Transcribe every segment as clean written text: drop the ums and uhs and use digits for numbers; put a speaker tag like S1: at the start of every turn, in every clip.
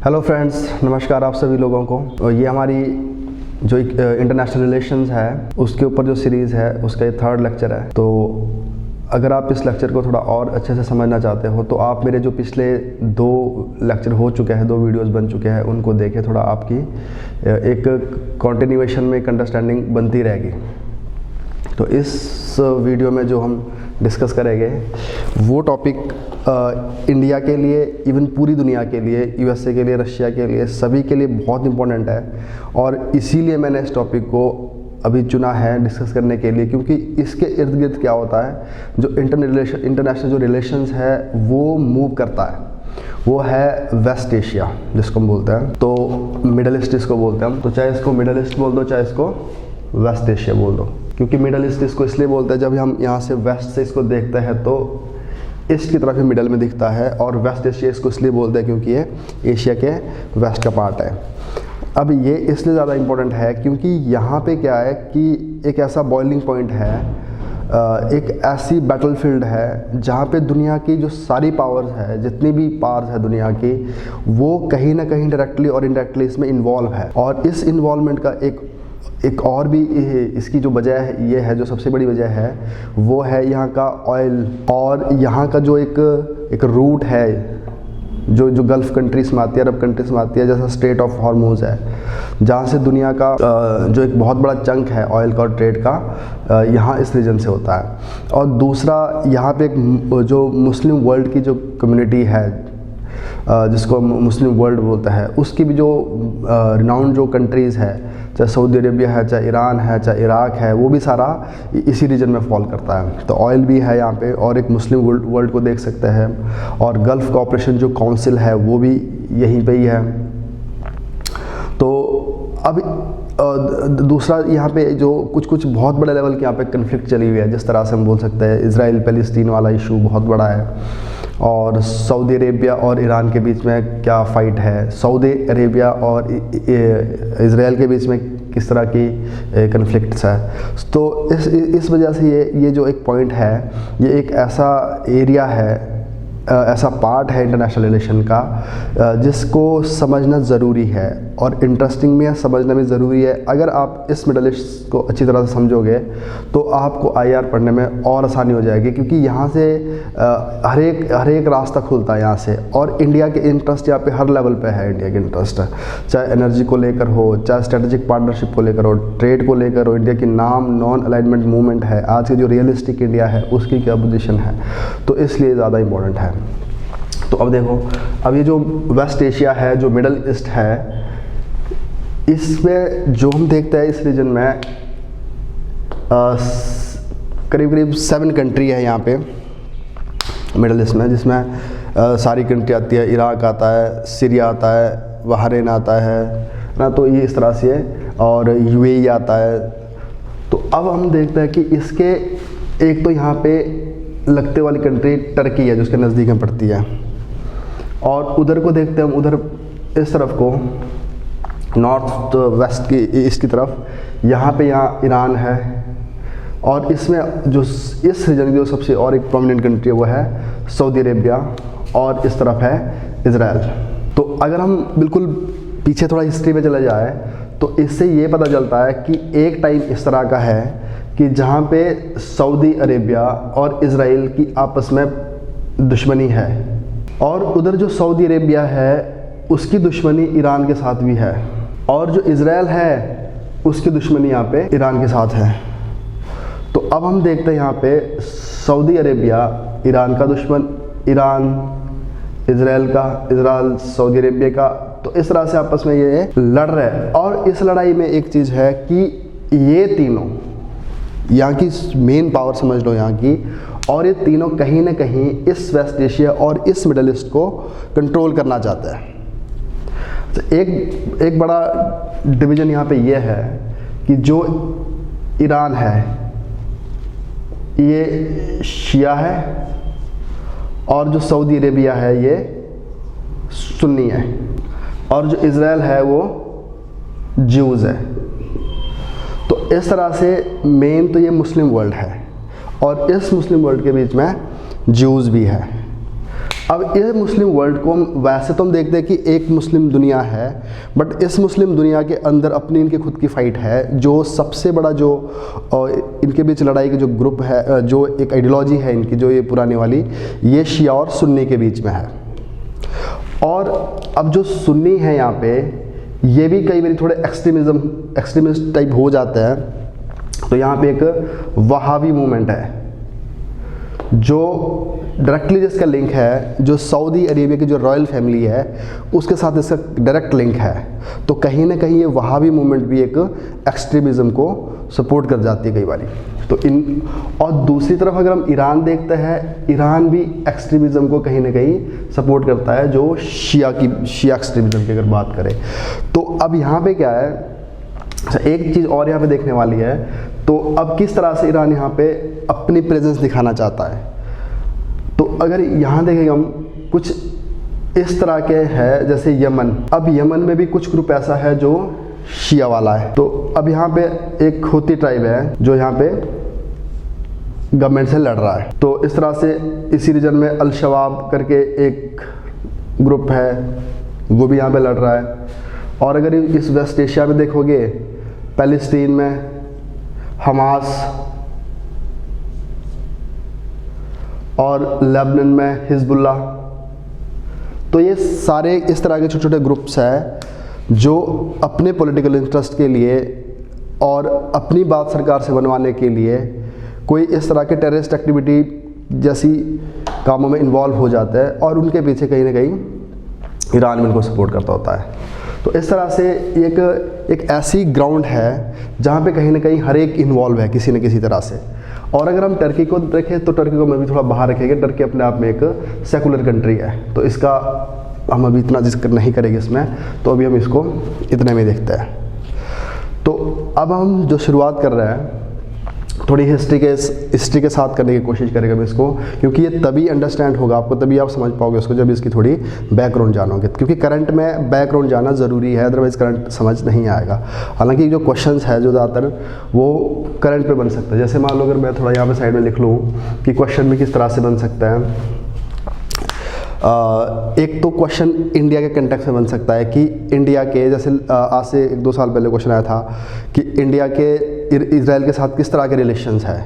S1: Hello friends, नमस्कार आप सभी लोगों को। और ये हमारी जो इंटरनेशनल रिलेशंस है उसके ऊपर जो सीरीज़ है उसका ये 3rd लेक्चर है। तो अगर आप इस लेक्चर को थोड़ा और अच्छे से समझना चाहते हो तो आप मेरे जो पिछले 2 लेक्चर हो चुके हैं, 2 वीडियोस बन चुके हैं, उनको देखें। थोड़ा आपकी एक कंटिन्यूएशन में एक अंडरस्टैंडिंग बनती रहेगी। तो इस वीडियो में जो हम डिस्कस करेंगे वो टॉपिक इंडिया के लिए, इवन पूरी दुनिया के लिए, यूएसए के लिए, रशिया के लिए, सभी के लिए बहुत इंपॉर्टेंट है। और इसीलिए मैंने इस टॉपिक को अभी चुना है डिस्कस करने के लिए, क्योंकि इसके इर्द गिर्द क्या होता है, जो इंटरनेशनल जो रिलेशंस है वो मूव करता है, वो है वेस्ट एशिया जिसको हम बोलते हैं। तो मिडल ईस्ट इसको बोलते हैं हम। तो चाहे इसको मिडल ईस्ट बोल दो, चाहे इसको वेस्ट एशिया बोल दो, क्योंकि मिडल ईस्ट इसको इसलिए बोलते हैं, जब हम यहाँ से वेस्ट से इसको देखते हैं तो ईस्ट की तरफ ही मिडल में दिखता है। और वेस्ट एशिया इसको इसलिए बोलते हैं क्योंकि ये एशिया के वेस्ट का पार्ट है। अब ये इसलिए ज़्यादा इम्पोर्टेंट है क्योंकि यहाँ पे क्या है कि एक ऐसा बॉइलिंग पॉइंट है, एक ऐसी बैटलफील्ड है जहाँ पे दुनिया की जो सारी पावर्स है, जितनी भी पावर्स है दुनिया की, वो कहीं ना कहीं डायरेक्टली और इनडायरेक्टली इसमें इन्वॉल्व है। और इस इन्वॉल्वमेंट का एक और भी इसकी जो वजह है, ये है जो सबसे बड़ी वजह है, वो है यहाँ का ऑयल। और यहाँ का जो एक रूट है जो गल्फ़ कंट्रीज में आती है, अरब कंट्रीज में आती है, जैसा स्ट्रेट ऑफ हॉर्मोज है, जहाँ से दुनिया का जो एक बहुत बड़ा चंक है ऑयल का और ट्रेड का, यहाँ इस रीजन से होता है। और दूसरा, यहाँ पे एक जो मुस्लिम वर्ल्ड की जो कम्युनिटी है, जिसको मुस्लिम वर्ल्ड बोलता है, उसकी भी जो रिनाउंड जो कंट्रीज़ है, चाहे सऊदी अरेबिया है, चाहे ईरान है, चाहे इराक है, वो भी सारा इसी रीजन में फॉल करता है। तो ऑयल भी है यहाँ पे, और एक मुस्लिम वर्ल्ड को देख सकते हैं। और गल्फ़ कोऑपरेशन जो काउंसिल है वो भी यहीं पे ही है। तो अब दूसरा, यहाँ पे जो कुछ बहुत बड़े लेवल की यहाँ पे कन्फ्लिक्ट चली हुई है, जिस तरह से हम बोल सकते हैं इजराइल पैलेस्टीन वाला इशू बहुत बड़ा है। और सऊदी अरेबिया और ईरान के बीच में क्या फ़ाइट है, सऊदी अरेबिया और इजराइल के बीच में किस तरह की कन्फ्लिक्ट्स है। तो इस वजह से ये जो एक पॉइंट है, ये एक ऐसा एरिया है, ऐसा पार्ट है इंटरनेशनल रिलेशन का, जिसको समझना ज़रूरी है। और इंटरेस्टिंग भी है, समझना भी ज़रूरी है। अगर आप इस मिडल ईस्ट को अच्छी तरह से समझोगे तो आपको IR पढ़ने में और आसानी हो जाएगी, क्योंकि यहाँ से हर एक रास्ता खुलता है यहाँ से। और इंडिया के इंटरेस्ट यहाँ पे हर लेवल पे है। इंडिया के इंटरेस्ट है, चाहे एनर्जी को लेकर हो, चाहे स्ट्रेटेजिक पार्टनरशिप को लेकर हो, ट्रेड को लेकर हो। इंडिया की नाम नॉन अलाइनमेंट मूवमेंट है, आज की जो रियलिस्टिक इंडिया है उसकी क्या पोजीशन है, तो इसलिए ज़्यादा इम्पोर्टेंट है। तो अब देखो, अब ये जो वेस्ट एशिया है, जो मिडल ईस्ट है, इसमें जो हम देखते हैं इस रीजन में करीब 7 कंट्री है यहाँ पे मिडल ईस्ट में, जिसमें सारी कंट्री आती है। इराक आता है, सीरिया आता है, बहरीन आता है ना, तो ये इस तरह से है। और UAE आता है। तो अब हम देखते हैं कि इसके एक तो यहाँ पे लगते वाली कंट्री टर्की है, जो उसके नज़दीक में पड़ती है। और उधर को देखते हैं हम, उधर इस तरफ को नॉर्थ वेस्ट की ईस्ट की तरफ, यहाँ ईरान है। और इसमें जो इस रीजन की जो सबसे और एक प्रोमिनेंट कंट्री है वो है सऊदी अरेबिया, और इस तरफ है इजराइल। तो अगर हम बिल्कुल पीछे थोड़ा हिस्ट्री में चले जाए तो इससे ये पता चलता है कि एक टाइम इस तरह का है कि जहाँ पे सऊदी अरेबिया और इजराइल की आपस में दुश्मनी है। और उधर जो सऊदी अरेबिया है उसकी दुश्मनी ईरान के साथ भी है, और जो इजराइल है उसकी दुश्मनी यहाँ पे ईरान के साथ है। तो अब हम देखते हैं यहाँ पे सऊदी अरेबिया ईरान का दुश्मन, ईरान इजराइल का, इजराइल सऊदी अरेबिया का। तो इस तरह से आपस में ये लड़ रहे हैं। और इस लड़ाई में एक चीज़ है कि ये तीनों, यहाँ की मेन पावर समझ लो यहाँ की, और ये तीनों कहीं ना कहीं इस वेस्ट एशिया और इस मिडल ईस्ट को कंट्रोल करना चाहते हैं। तो एक बड़ा डिवीज़न यहाँ पे ये है कि जो ईरान है ये शिया है, और जो सऊदी अरेबिया है ये सुन्नी है, और जो इजराइल है वो ज्यूज़ है। तो इस तरह से मेन तो ये मुस्लिम वर्ल्ड है, और इस मुस्लिम वर्ल्ड के बीच में ज्यूज़ भी है। अब ये मुस्लिम वर्ल्ड को वैसे तो हम देखते हैं कि एक मुस्लिम दुनिया है, बट इस मुस्लिम दुनिया के अंदर अपनी इनकी खुद की फ़ाइट है। जो सबसे बड़ा जो इनके बीच लड़ाई का जो ग्रुप है, जो एक आइडियोलॉजी है इनकी, जो ये पुरानी वाली, ये शिया और सुन्नी के बीच में है। और अब जो सुन्नी है यहाँ पे, ये भी कई बार थोड़े एक्सट्रीमिस्ट टाइप हो जाते हैं। तो यहाँ पे एक वहाबी मूवमेंट है जो डायरेक्टली जिसका लिंक है, जो सऊदी अरेबिया की जो रॉयल फैमिली है उसके साथ इसका डायरेक्ट लिंक है। तो कहीं ना कहीं ये वहाबी मूवमेंट भी एक एक्सट्रीमिज़म को सपोर्ट कर जाती है कई बार। तो और दूसरी तरफ अगर हम ईरान देखते हैं, ईरान भी एक्सट्रीमिज़म को कहीं ना कहीं सपोर्ट करता है, जो शिया एक्सट्रीमिज़म की अगर बात करें। तो अब यहाँ पे क्या है, एक चीज़ और यहाँ पे देखने वाली है। तो अब किस तरह से ईरान यहाँ पे अपनी प्रेजेंस दिखाना चाहता है। तो अगर यहाँ देखेंगे हम, कुछ इस तरह के है जैसे यमन। अब यमन में भी कुछ ग्रुप ऐसा है जो शिया वाला है। तो अब यहाँ पे एक हूती ट्राइब है जो यहाँ पे गवर्नमेंट से लड़ रहा है। तो इस तरह से इसी रीजन में अल शबाब करके एक ग्रुप है, वो भी यहाँ पे लड़ रहा है। और अगर इस वेस्ट एशिया में देखोगे, पैलेस्टीन में हमास और लेबनान में हिजबुल्लाह। तो ये सारे इस तरह के छोटे छोटे ग्रुप्स हैं जो अपने पॉलिटिकल इंटरेस्ट के लिए और अपनी बात सरकार से बनवाने के लिए कोई इस तरह के टेररिस्ट एक्टिविटी जैसी कामों में इन्वॉल्व हो जाते हैं, और उनके पीछे कहीं ना कहीं ईरान में उनको सपोर्ट करता होता है। तो इस तरह से एक ऐसी ग्राउंड है जहाँ पे कहीं ना कहीं हर एक इन्वॉल्व है किसी न किसी तरह से। और अगर हम टर्की को देखें तो टर्की को मैं भी थोड़ा बाहर रखेंगे। टर्की अपने आप में एक सेकुलर कंट्री है, तो इसका हम अभी इतना जिक्र नहीं करेंगे इसमें, तो अभी हम इसको इतने में देखते हैं। तो अब हम जो शुरुआत कर रहे हैं, थोड़ी हिस्ट्री के साथ करने की कोशिश करेंगे हम इसको, क्योंकि ये तभी अंडरस्टैंड होगा आपको, तभी आप समझ पाओगे उसको जब इसकी थोड़ी बैकग्राउंड जानोगे। क्योंकि करंट में बैकग्राउंड जानना ज़रूरी है, अदरवाइज़ करंट समझ नहीं आएगा। हालांकि जो क्वेश्चंस है जो ज़्यादातर वो करंट पे बन सकता है। जैसे मान लो अगर मैं थोड़ा यहाँ पे साइड में लिख लूँ कि क्वेश्चन में किस तरह से बन सकता है। एक तो क्वेश्चन इंडिया के कंटेक्स्ट में बन सकता है कि इंडिया के, जैसे आज से 1-2 साल पहले क्वेश्चन आया था कि इंडिया के इजराइल के साथ किस तरह के रिलेशंस है।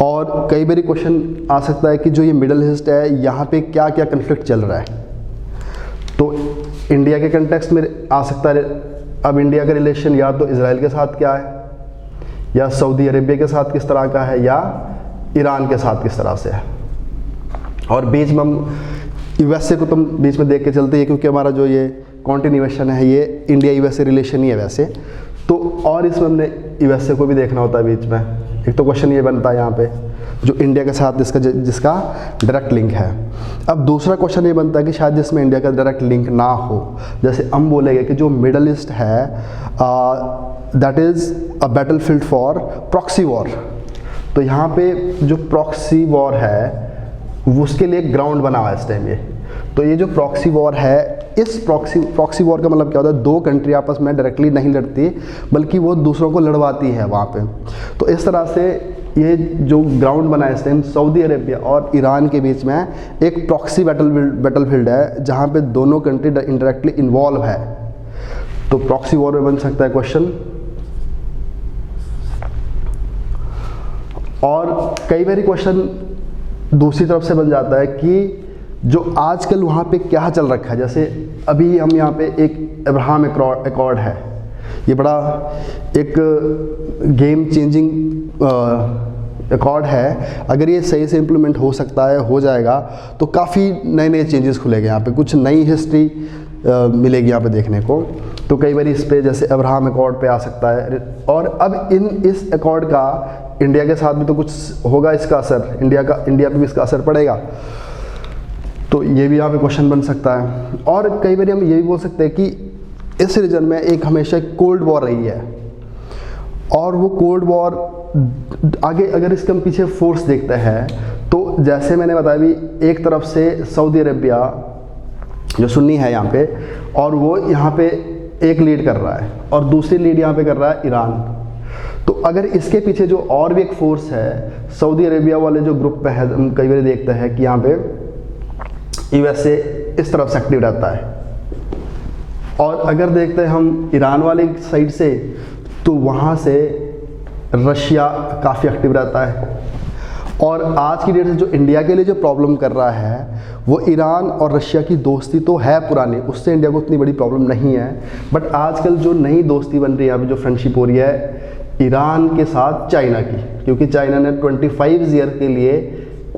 S1: और कई बार क्वेश्चन आ सकता है कि जो ये मिडल ईस्ट है यहाँ पे क्या क्या कन्फ्लिक्ट चल रहा है। तो इंडिया के कंटेक्स्ट में आ सकता है। अब इंडिया का रिलेशन या तो इजराइल के साथ क्या है, या सऊदी अरेबिया के साथ किस तरह का है, या ईरान के साथ किस तरह से है। और बीच में हम यूएसए को तुम बीच में देख के चलते हैं, क्योंकि हमारा जो ये कॉन्टिन्यूएशन है ये इंडिया यूएसए रिलेशन ही है वैसे तो। और इसमें हमने यूएसए को भी देखना होता है बीच में। एक तो क्वेश्चन ये बनता है यहाँ पे जो इंडिया के साथ जिसका डायरेक्ट लिंक है। अब दूसरा क्वेश्चन ये बनता है कि शायद जिसमें इंडिया का डायरेक्ट लिंक ना हो, जैसे हम बोलेंगे कि जो मिडल ईस्ट है that is a battle field for proxy war. तो यहाँ पे जो प्रॉक्सी वॉर है उसके लिए ग्राउंड बना हुआ है इस टाइम ये। तो ये जो प्रॉक्सी वॉर है, इस प्रॉक्सी वॉर का मतलब क्या होता है, दो कंट्री आपस में डायरेक्टली नहीं लड़ती बल्कि वो दूसरों को लड़वाती है वहाँ पे। तो इस तरह से ये जो ग्राउंड बना है इस टाइम सऊदी अरेबिया और ईरान के बीच में एक प्रॉक्सी बैटल फील्ड है जहाँ पे दोनों कंट्री इंडायरेक्टली इन्वॉल्व है। तो प्रॉक्सी वॉर में बन सकता है क्वेश्चन। और कई बार क्वेश्चन दूसरी तरफ से बन जाता है कि जो आजकल वहाँ पे क्या चल रखा है। जैसे अभी हम यहाँ पे एक अब्राहम एकॉर्ड है, ये बड़ा एक गेम चेंजिंग एकॉर्ड है। अगर ये सही से इम्प्लीमेंट हो सकता है, हो जाएगा, तो काफ़ी नए नए चेंजेस खुलेंगे यहाँ पे, कुछ नई हिस्ट्री मिलेगी यहाँ पे देखने को। तो कई बार इस पे जैसे अब्राहम एकॉर्ड पे आ सकता है। और अब इस एकॉर्ड का इंडिया के साथ भी तो कुछ होगा इसका असर, इंडिया पे भी इसका असर पड़ेगा। तो ये भी यहाँ पे क्वेश्चन बन सकता है। और कई बार हम ये भी बोल सकते हैं कि इस रीजन में एक हमेशा कोल्ड वॉर रही है, और वो कोल्ड वॉर आगे अगर इसके हम पीछे फोर्स देखते हैं तो जैसे मैंने बताया भी, एक तरफ से सऊदी अरेबिया जो सुन्नी है यहाँ पे, और वो यहाँ पे एक लीड कर रहा है, और दूसरी लीड यहाँ पे कर रहा है ईरान। तो अगर इसके पीछे जो और भी एक फोर्स है, सऊदी अरेबिया वाले जो ग्रुप पे है, हम कई बार देखते हैं कि यहाँ पे यूएसए इस तरफ से एक्टिव रहता है। और अगर देखते हैं हम ईरान वाली साइड से, तो वहाँ से रशिया काफ़ी एक्टिव रहता है। और आज की डेट में जो इंडिया के लिए जो प्रॉब्लम कर रहा है वो ईरान और रशिया की दोस्ती तो है पुरानी, उससे इंडिया को उतनी बड़ी प्रॉब्लम नहीं है। बट आजकल जो नई दोस्ती बन रही है, अभी जो फ्रेंडशिप हो रही है ईरान के साथ चाइना की, क्योंकि चाइना ने 25 ईयर के लिए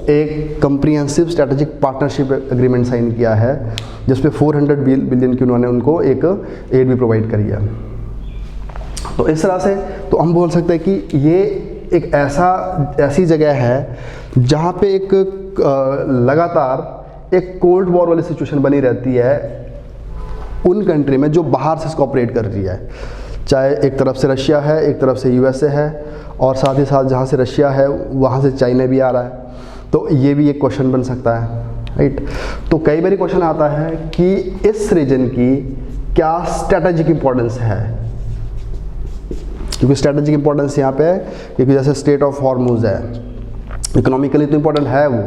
S1: एक comprehensive strategic partnership agreement sign किया है, जिसपे 400 बिलियन की उन्होंने उनको एक एड भी प्रोवाइड करी है। तो इस तरह से तो हम बोल सकते हैं कि ये एक ऐसी जगह है जहाँ पे एक लगातार एक कोल्ड वॉर वाली सिचुएशन बनी रहती है उन कंट्री में जो बाहर से इसको ऑपरेट कर रही है, चाहे एक तरफ से रशिया है, एक तरफ से यूएसए है, और साथ ही साथ जहाँ से रशिया है वहाँ से चाइना भी आ रहा है। तो ये भी एक क्वेश्चन बन सकता है, राइट। तो कई बार क्वेश्चन आता है कि इस रीजन की क्या स्ट्रेटेजिक इंपॉर्टेंस है, क्योंकि स्ट्रेटेजिक इंपॉर्टेंस यहाँ पे है, क्योंकि जैसे स्टेट ऑफ हॉर्मुज है, इकोनॉमिकली तो इंपॉर्टेंट है वो,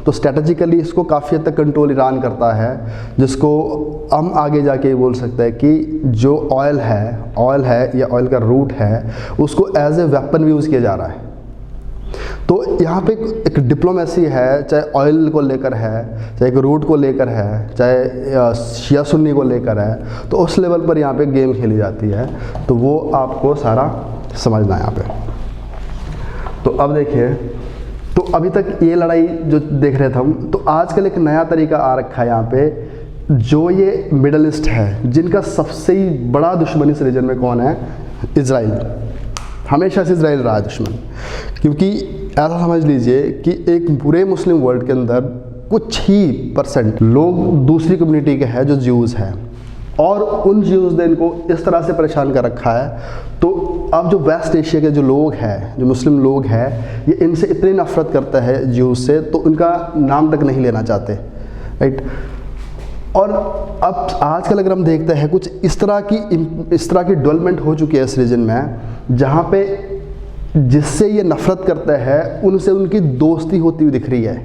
S1: तो स्ट्रेटेजिकली इसको काफ़ी हद तक कंट्रोल ईरान करता है, जिसको हम आगे जाके बोल सकते हैं कि जो ऑयल है या ऑयल का रूट है उसको एज ए वेपन भी यूज़ किया जा रहा है। तो यहाँ पे एक डिप्लोमेसी है, चाहे ऑयल को लेकर है, चाहे एक रूट को लेकर है, चाहे शिया सुन्नी को लेकर है, तो उस लेवल पर यहाँ पे गेम खेली जाती है। तो वो आपको सारा समझना है यहाँ पे। तो अब देखिए, तो अभी तक ये लड़ाई जो देख रहे थे हम, तो आजकल एक नया तरीका आ रखा है यहाँ पे, जो ये मिडल ईस्ट है, जिनका सबसे ही बड़ा दुश्मन इस रीजन में कौन है? इजराइल। हमेशा से इजराइल रहा है दुश्मन, क्योंकि ऐसा समझ लीजिए कि एक पूरे मुस्लिम वर्ल्ड के अंदर कुछ ही % लोग दूसरी कम्युनिटी के हैं जो ज्यूज़ हैं, और उन ज्यूज़ ने इनको इस तरह से परेशान कर रखा है। तो अब जो वेस्ट एशिया के जो लोग हैं, जो मुस्लिम लोग हैं, ये इनसे इतनी नफरत करते हैं ज्यूज़ से, तो उनका नाम तक नहीं लेना चाहते, राइट। और अब आजकल अगर हम देखते हैं कुछ इस तरह की डेवलपमेंट हो चुकी है इस रीजन में, जहाँ पे जिससे ये नफरत करते हैं उनसे उनकी दोस्ती होती हुई दिख रही है।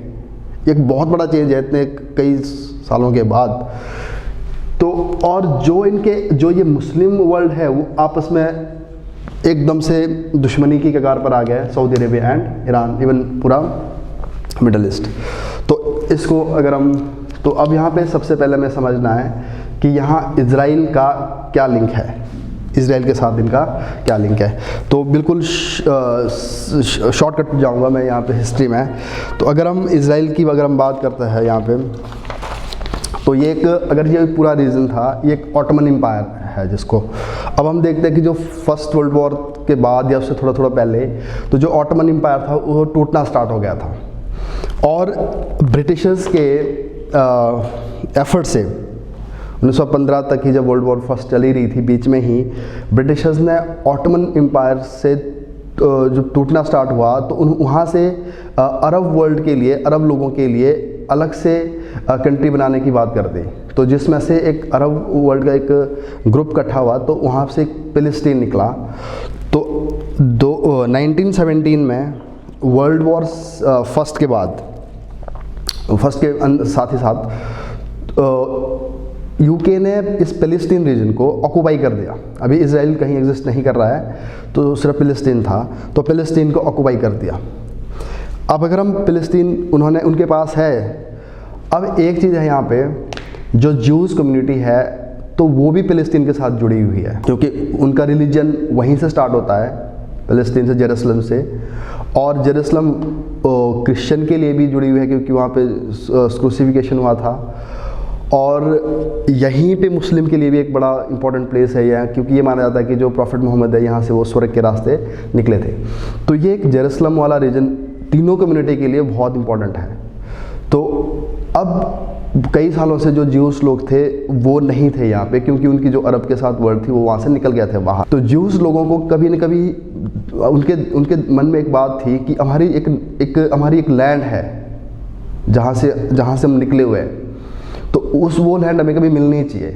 S1: एक बहुत बड़ा चेंज है इतने कई सालों के बाद। तो और जो ये मुस्लिम वर्ल्ड है वो आपस में एकदम से दुश्मनी की कगार पर आ गया है, Saudi Arabia and Iran, even पूरा मिडल ईस्ट। तो इसको अगर हम, तो अब यहाँ पे सबसे पहले हमें समझना है कि यहाँ इजराइल का क्या लिंक है, इजराइल के साथ इनका क्या लिंक है। तो बिल्कुल शॉर्टकट जाऊँगा मैं यहाँ पे हिस्ट्री में। तो अगर हम इजराइल की अगर हम बात करते हैं यहाँ पे, तो ये एक, अगर ये पूरा रीजन था, ये एक ऑटोमन एम्पायर है, जिसको अब हम देखते हैं कि जो फर्स्ट वर्ल्ड वॉर के बाद या उससे थोड़ा थोड़ा पहले, तो जो ऑटोमन एम्पायर था वो टूटना स्टार्ट हो गया था। और ब्रिटिशर्स के एफर्ट से 1915 तक ही, जब वर्ल्ड वॉर फर्स्ट चली रही थी, बीच में ही ब्रिटिशर्स ने ऑटोमन एम्पायर से जो टूटना स्टार्ट हुआ, तो वहाँ से अरब वर्ल्ड के लिए, अरब लोगों के लिए अलग से कंट्री बनाने की बात कर दी। तो जिसमें से एक अरब वर्ल्ड का एक ग्रुप इकट्ठा हुआ, तो वहाँ से एक फिलिस्तीन निकला। तो 1917 में वर्ल्ड वॉर फर्स्ट के बाद, फर्स्ट के साथ ही साथ यूके ने इस फिलिस्तीन रीजन को ऑक्यूपाई कर दिया। अभी इजराइल कहीं एग्जिस्ट नहीं कर रहा है, तो सिर्फ फिलिस्तीन था, तो फिलिस्तीन को ऑक्यूपाई कर दिया। अब अगर हम फिलिस्तीन उनके पास है, अब एक चीज़ है यहाँ पे, जो ज्यूज़ कम्युनिटी है, तो वो भी फिलिस्तीन के साथ जुड़ी हुई है, क्योंकि उनका रिलीजन वहीं से स्टार्ट होता है, फिलिस्तीन से, जेरूसलम से। और जेरूसलम क्रिश्चियन के लिए भी जुड़ी हुई है, क्योंकि वहाँ पे क्रूसिफिकेशन हुआ था। और यहीं पे मुस्लिम के लिए भी एक बड़ा इंपॉर्टेंट प्लेस है यह, क्योंकि ये माना जाता है कि जो प्रॉफिट मोहम्मद है, यहाँ से वो स्वर्ग के रास्ते निकले थे। तो ये एक जेरूसलम वाला रीजन तीनों कम्युनिटी के लिए बहुत इंपॉर्टेंट है। तो अब कई सालों से जो ज्यूस लोग थे वो नहीं थे यहाँ पे, क्योंकि उनकी जो अरब के साथ वर्ल्ड थी वो वहाँ से निकल गए थे बाहर। तो ज्यूस लोगों को कभी न कभी उनके मन में एक बात थी कि हमारी एक लैंड है जहाँ से हम निकले हुए हैं, तो वो लैंड हमें कभी मिलनी चाहिए।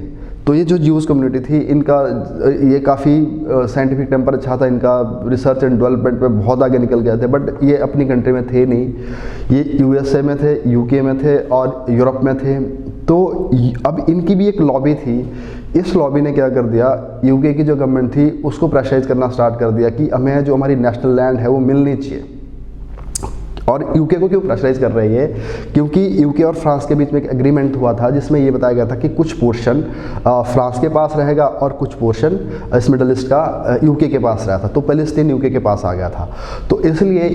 S1: तो ये जो ज्यूज़ कम्युनिटी थी, इनका ये काफ़ी साइंटिफिक टेम्पर अच्छा था, इनका रिसर्च एंड डेवलपमेंट में बहुत आगे निकल गए थे, बट ये अपनी कंट्री में थे नहीं, ये यूएसए में थे, यूके में थे और यूरोप में थे। तो अब इनकी भी एक लॉबी थी, इस लॉबी ने क्या कर दिया, यूके की जो गवर्नमेंट थी उसको प्रेशराइज करना स्टार्ट कर दिया कि हमें जो हमारी नेशनल लैंड है वो मिलनी चाहिए। और यूके को क्यों प्रेशराइज कर रही है, क्योंकि यूके और फ्रांस के बीच में एक एग्रीमेंट हुआ था जिसमें ये बताया गया था कि कुछ पोर्शन फ्रांस के पास रहेगा और कुछ पोर्शन इस मिडल ईस्ट का यूके के पास रहा था। तो पैलेस्टीन यूके के पास आ गया था, तो इसलिए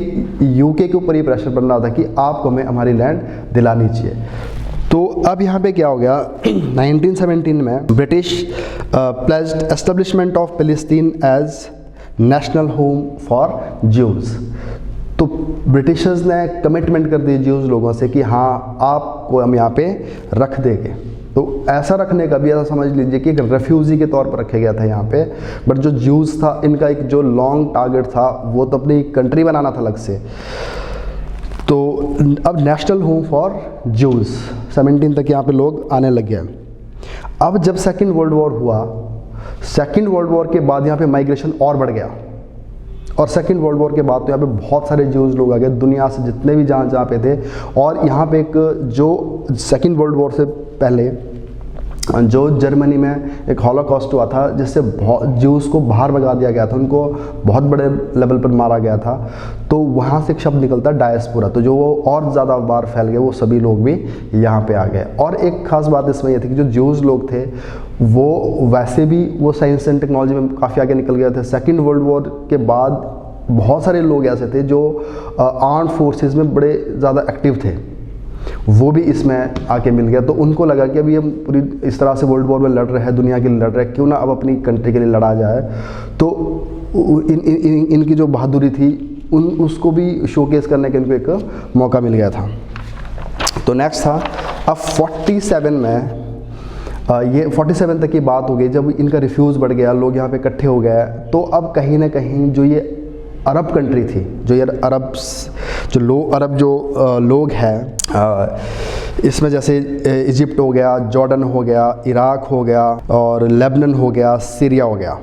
S1: यूके के ऊपर ये प्रेशर बन रहा था कि आपको हमें हमारी लैंड दिलानी चाहिए। तो अब यहाँ पे क्या हो गया, 1917 में British pledged establishment of Palestine as national home for Jews. तो ब्रिटिशर्स ने कमिटमेंट कर दी ज्यूज़ लोगों से कि हाँ आपको हम यहाँ पे रख देंगे। तो ऐसा रखने का भी ऐसा समझ लीजिए कि एक रेफ्यूजी के तौर पर रखा गया था यहाँ पे, बट जो ज्यूज़ था इनका एक जो लॉन्ग टारगेट था वो तो अपनी कंट्री बनाना था अलग से। तो अब नेशनल होम फॉर ज्यूज़ 17 तक यहाँ पे लोग आने लग गए। अब जब सेकेंड वर्ल्ड वॉर हुआ, सेकेंड वर्ल्ड वॉर के बाद यहाँ पे माइग्रेशन और बढ़ गया, और सेकेंड वर्ल्ड वॉर के बाद तो यहाँ पे बहुत सारे ज्यूज़ लोग आ गए दुनिया से, जितने भी जहाँ पे थे। और यहाँ पे एक जो सेकेंड वर्ल्ड वॉर से पहले जो जर्मनी में एक हॉलोकॉस्ट हुआ था जिससे ज्यूज़ को बाहर भगा दिया गया था, उनको बहुत बड़े लेवल पर मारा गया था, तो वहाँ से एक शब्द निकलता डायस्पोरा। तो जो वो और ज़्यादा बार फैल गए, वो सभी लोग भी यहाँ पे आ गए। और एक खास बात इसमें यह थी कि जो ज्यूज़ लोग थे वो वैसे भी वो साइंस एंड टेक्नोलॉजी में काफ़ी आगे निकल गए थे। सेकेंड वर्ल्ड वॉर के बाद बहुत सारे लोग ऐसे थे जो आर्म्ड फोर्सेस में बड़े ज़्यादा एक्टिव थे, वो भी इसमें आके मिल गया। तो उनको लगा कि अभी हम पूरी इस तरह से वर्ल्ड वॉर में लड़ रहे हैं, दुनिया के लिए लड़ रहे हैं, क्यों ना अब अपनी कंट्री के लिए लड़ा जाए। तो इनकी जो बहादुरी थी उसको भी शोकेस करने का इनको एक मौका मिल गया था। तो नेक्स्ट था अब 47 में, ये 47 तक की बात हो गई जब इनका रिफ्यूज़ बढ़ गया, लोग यहाँ पे इकट्ठे हो गए। तो अब कहीं ना कहीं जो ये अरब कंट्री थी, जो ये अरब जो लोग हैं, इसमें जैसे इजिप्ट हो गया, जॉर्डन हो गया, इराक हो गया और लेबनान हो गया, सीरिया हो गया,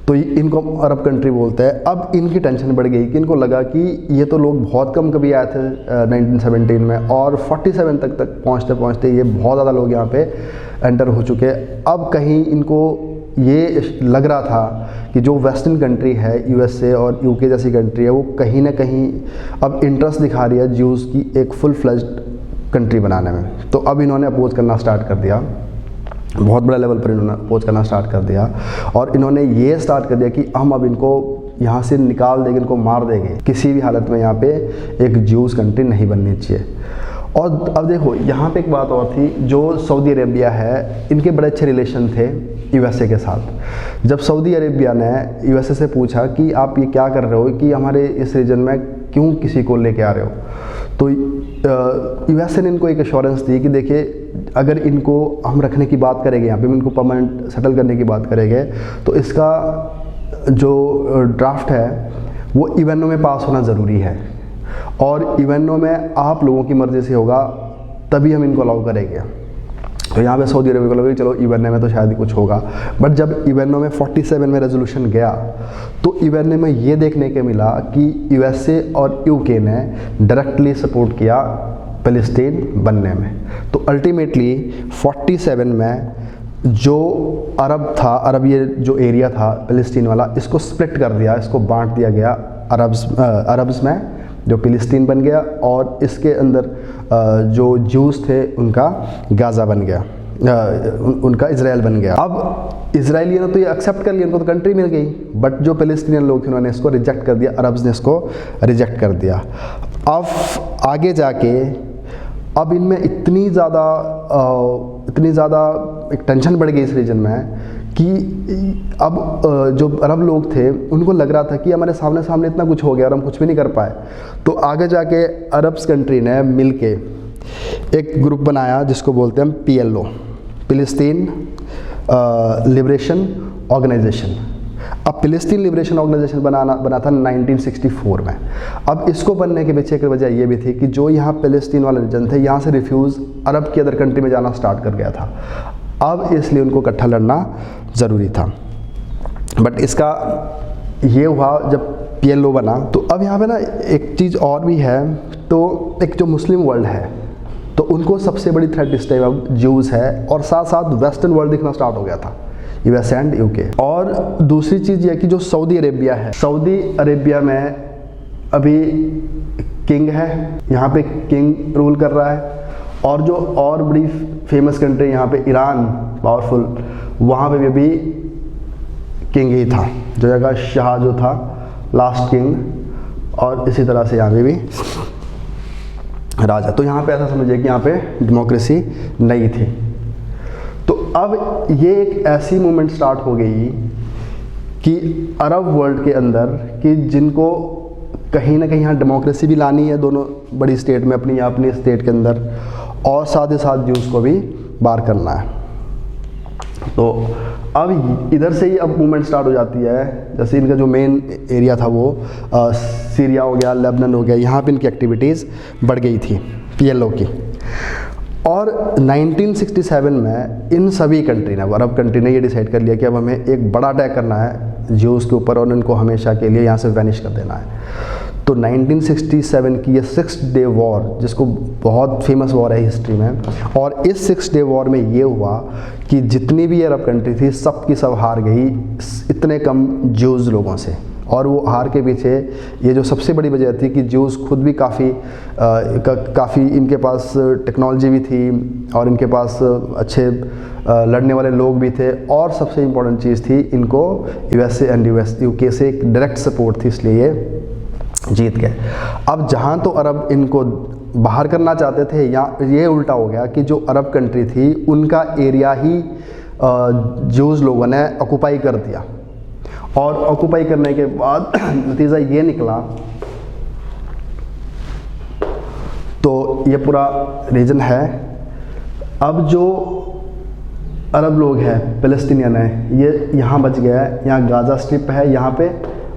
S1: तो इनको अरब कंट्री बोलते हैं। अब इनकी टेंशन बढ़ गई कि इनको लगा कि ये तो लोग बहुत कम कभी आए थे 1917 में, और 47 तक पहुँचते पहुँचते ये बहुत ज़्यादा लोग यहाँ पे एंटर हो चुके। अब कहीं इनको ये लग रहा था कि जो वेस्टर्न कंट्री है, यूएसए और यूके जैसी कंट्री है, वो कहीं ना कहीं अब इंटरेस्ट दिखा रही है ज्यूज़ की एक फुल फ्लेज्ड कंट्री बनाने में। तो अब इन्होंने अपोज करना स्टार्ट कर दिया, बहुत बड़ा लेवल पर इन्होंने अपोज करना स्टार्ट कर दिया। और इन्होंने ये स्टार्ट कर दिया कि हम अब इनको यहाँ से निकाल देंगे, इनको मार देंगे, किसी भी हालत में यहाँ पे एक ज्यूज़ कंट्री नहीं बननी चाहिए। और अब देखो यहाँ पे एक बात और थी, जो सऊदी अरेबिया है, इनके बड़े अच्छे रिलेशन थे यूएसए के साथ। जब सऊदी अरेबिया ने यूएसए से पूछा कि आप ये क्या कर रहे हो कि हमारे इस रीजन में क्यों किसी को लेके आ रहे हो, तो यूएसए ने इनको एक एश्योरेंस दी कि देखिए अगर इनको हम रखने की बात करेंगे, यहाँ पे इनको परमानेंट सेटल करने की बात करेंगे, तो इसका जो ड्राफ्ट है वो यूएनओ में पास होना ज़रूरी है, और यूएनओ में आप लोगों की मर्ज़ी से होगा तभी हम इनको अलाउ करेंगे। तो यहाँ पे सऊदी अरब को लगा कि चलो यूएनओ में तो शायद ही कुछ होगा। बट जब यूएनओ में 47 में रेजोल्यूशन गया, तो यूएनओ में ये देखने के मिला कि यूएसए और यूके ने डायरेक्टली सपोर्ट किया पैलेस्टीन बनने में। तो अल्टीमेटली 47 में जो अरब ये जो एरिया था पैलेस्टीन वाला, इसको स्प्लिट कर दिया, इसको बांट दिया गया अरब्स में, जो फिलिस्तीन बन गया, और इसके अंदर जो ज्यूज़ थे उनका गाज़ा बन गया, उनका इजराइल बन गया। अब इजराइलियों ने तो ये एक्सेप्ट कर लिया, उनको तो कंट्री मिल गई, बट जो पैलेस्टीनियन लोग थे उन्होंने इसको रिजेक्ट कर दिया, अरब्स ने इसको रिजेक्ट कर दिया। अब आगे जाके अब इनमें इतनी ज़्यादा एक टेंशन बढ़ गई इस रीजन में कि अब जो अरब लोग थे उनको लग रहा था कि हमारे सामने इतना कुछ हो गया और हम कुछ भी नहीं कर पाए। तो आगे जाके अरब्स कंट्री ने मिलके एक ग्रुप बनाया जिसको बोलते हैं PLO, फिलिस्तीन लिबरेशन ऑर्गेनाइजेशन। अब फिलिस्तीन लिबरेशन ऑर्गेनाइजेशन बना था 1964 में। अब इसको बनने के पीछे एक वजह ये भी थी कि जो यहाँ फिलिस्तीन वाले रीजन थे, यहाँ से रिफ्यूज़ अरब की अदर कंट्री में जाना स्टार्ट कर गया था। अब इसलिए उनको इकट्ठा लड़ना ज़रूरी था। बट इसका ये हुआ जब PLO बना, तो अब यहाँ पे ना एक चीज़ और भी है। तो एक जो मुस्लिम वर्ल्ड है, तो उनको सबसे बड़ी थ्रेट इस टाइम अब ज्यूज़ है, और साथ साथ वेस्टर्न वर्ल्ड दिखना स्टार्ट हो गया था, US एंड UK। और दूसरी चीज़ ये कि जो सऊदी अरेबिया है, सऊदी अरेबिया में अभी किंग है, यहाँ पे किंग रूल कर रहा है। और जो और बड़ी फेमस कंट्री यहाँ पे ईरान, पावरफुल, वहाँ पे भी अभी किंग ही था, जो जगह शाह जो था लास्ट किंग, और इसी तरह से यहाँ पे भी राजा। तो यहाँ पे ऐसा समझिए कि यहाँ पे डेमोक्रेसी नहीं थी। तो अब ये एक ऐसी मूवमेंट स्टार्ट हो गई कि अरब वर्ल्ड के अंदर, कि जिनको कहीं ना कहीं यहाँ डेमोक्रेसी भी लानी है दोनों बड़ी स्टेट में, अपनी स्टेट के अंदर, और साथ ही साथ ज्यूज़ को भी बाहर करना है। तो अब इधर से ही अब मूवमेंट स्टार्ट हो जाती है। जैसे इनका जो मेन एरिया था वो सीरिया हो गया, लेबनान हो गया, यहाँ पे इनकी एक्टिविटीज़ बढ़ गई थी PLO की। और 1967 में इन सभी कंट्री ने, अरब कंट्री ने ये डिसाइड कर लिया कि अब हमें एक बड़ा अटैक करना है ज्यूज़ के ऊपर, और उनको हमेशा के लिए यहाँ से वैनिश कर देना है। तो 1967 की ये 6 डे वॉर, जिसको बहुत फेमस वॉर है हिस्ट्री में, और इस 6 डे वॉर में ये हुआ कि जितनी भी अरब कंट्री थी सब की सब हार गई इतने कम ज्यूज़ लोगों से। और वो हार के पीछे ये जो सबसे बड़ी वजह थी कि ज्यूज़ खुद भी काफ़ी इनके पास टेक्नोलॉजी भी थी, और इनके पास अच्छे लड़ने वाले लोग भी थे, और सबसे इम्पोर्टेंट चीज़ थी, इनको USA एंड UK से एक डायरेक्ट सपोर्ट थी, इसलिए ये जीत गए। अब जहाँ तो अरब इनको बाहर करना चाहते थे, या ये उल्टा हो गया कि जो अरब कंट्री थी उनका एरिया ही ज्यूज़ लोगों ने ऑक्यूपाई कर दिया। और ऑक्यूपाई करने के बाद नतीजा ये निकला, तो ये पूरा रीजन है। अब जो अरब लोग हैं, पैलेस्टीनियन है, ये यहाँ बच गया है। यहाँ गाज़ा स्ट्रिप है यहाँ पे,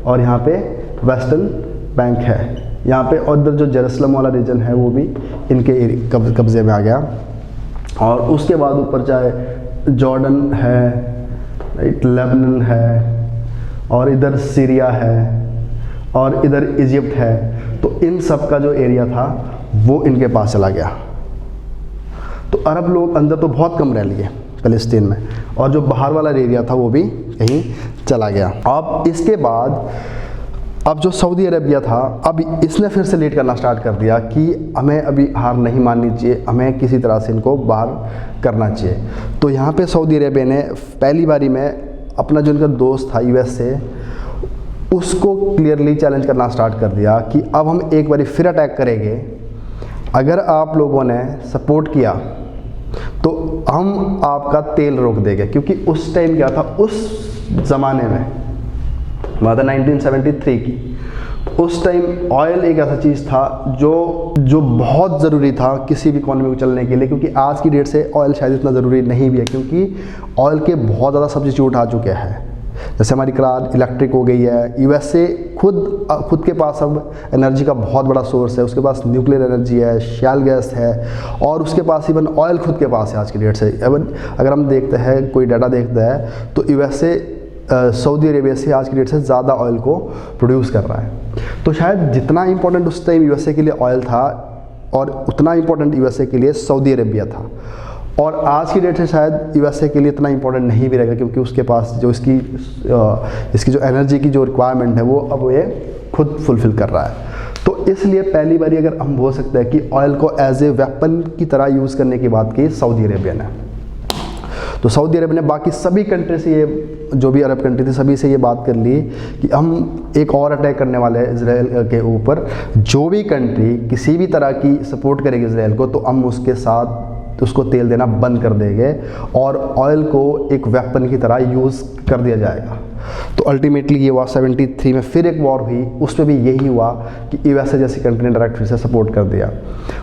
S1: और यहाँ पे वेस्टर्न बैंक है यहाँ पे, और इधर जो जेरूसलम वाला रीजन है वो भी इनके कब्जे में आ गया। और उसके बाद ऊपर चाहे जॉर्डन है, लेबनान है, और इधर सीरिया है, और इधर इजिप्ट है। तो इन सब का जो एरिया था वो इनके पास चला गया। तो अरब लोग अंदर तो बहुत कम रह लिए फ़लस्तीन में, और जो बाहर वाला एरिया था वो भी कहीं चला गया। अब इसके बाद अब जो सऊदी अरेबिया था, अब इसने फिर से लीड करना स्टार्ट कर दिया कि हमें अभी हार नहीं माननी चाहिए, हमें किसी तरह से इनको बाहर करना चाहिए। तो यहाँ पे सऊदी अरेबिया ने पहली बारी में अपना जो इनका दोस्त था USA, उसको क्लियरली चैलेंज करना स्टार्ट कर दिया कि अब हम एक बारी फिर अटैक करेंगे, अगर आप लोगों ने सपोर्ट किया तो हम आपका तेल रोक देंगे। क्योंकि उस टाइम क्या था, उस ज़माने में बात है 1973 की, उस टाइम ऑयल एक ऐसा चीज़ था जो बहुत ज़रूरी था किसी भी इकॉनमी को चलने के लिए। क्योंकि आज की डेट से ऑयल शायद इतना ज़रूरी नहीं भी है, क्योंकि ऑयल के बहुत ज़्यादा सब्स्टिट्यूट आ चुके हैं। जैसे हमारी कार इलेक्ट्रिक हो गई है, USA खुद के पास अब एनर्जी का बहुत बड़ा सोर्स है, उसके पास न्यूक्लियर एनर्जी है, शैल गैस है, और उसके पास इवन ऑयल खुद के पास है आज की डेट से। इवन अगर हम देखते हैं, कोई डाटा देखता है, तो USA सऊदी अरेबिया से आज की डेट से ज़्यादा ऑयल को प्रोड्यूस कर रहा है। तो शायद जितना इंपॉर्टेंट उस टाइम USA के लिए ऑयल था, और उतना इंपॉर्टेंट USA के लिए सऊदी अरेबिया था। और आज की डेट से शायद USA के लिए इतना इंपॉर्टेंट नहीं भी रहेगा, क्योंकि उसके पास जो इसकी जो एनर्जी की जो रिक्वायरमेंट है वो अब ये खुद फुलफ़िल कर रहा है। तो इसलिए पहली बारी अगर हम बोल सकते हैं कि ऑयल को एज ए वेपन की तरह यूज़ करने की बात की सऊदी अरेबिया ने। तो सऊदी अरेबिया ने बाकी सभी कंट्री से, ये जो भी अरब कंट्री थी, सभी से ये बात कर ली कि हम एक और अटैक करने वाले हैं इजराइल के ऊपर। जो भी कंट्री किसी भी तरह की सपोर्ट करेगी इजराइल को, तो हम उसके साथ उसको तेल देना बंद कर देंगे, और ऑयल को एक वेपन की तरह यूज़ कर दिया जाएगा। तो अल्टीमेटली ये हुआ 73 में फिर एक वॉर हुई, उसमें भी यही हुआ कि यूएसए जैसी कंट्री ने डायरेक्ट फिर से सपोर्ट कर दिया।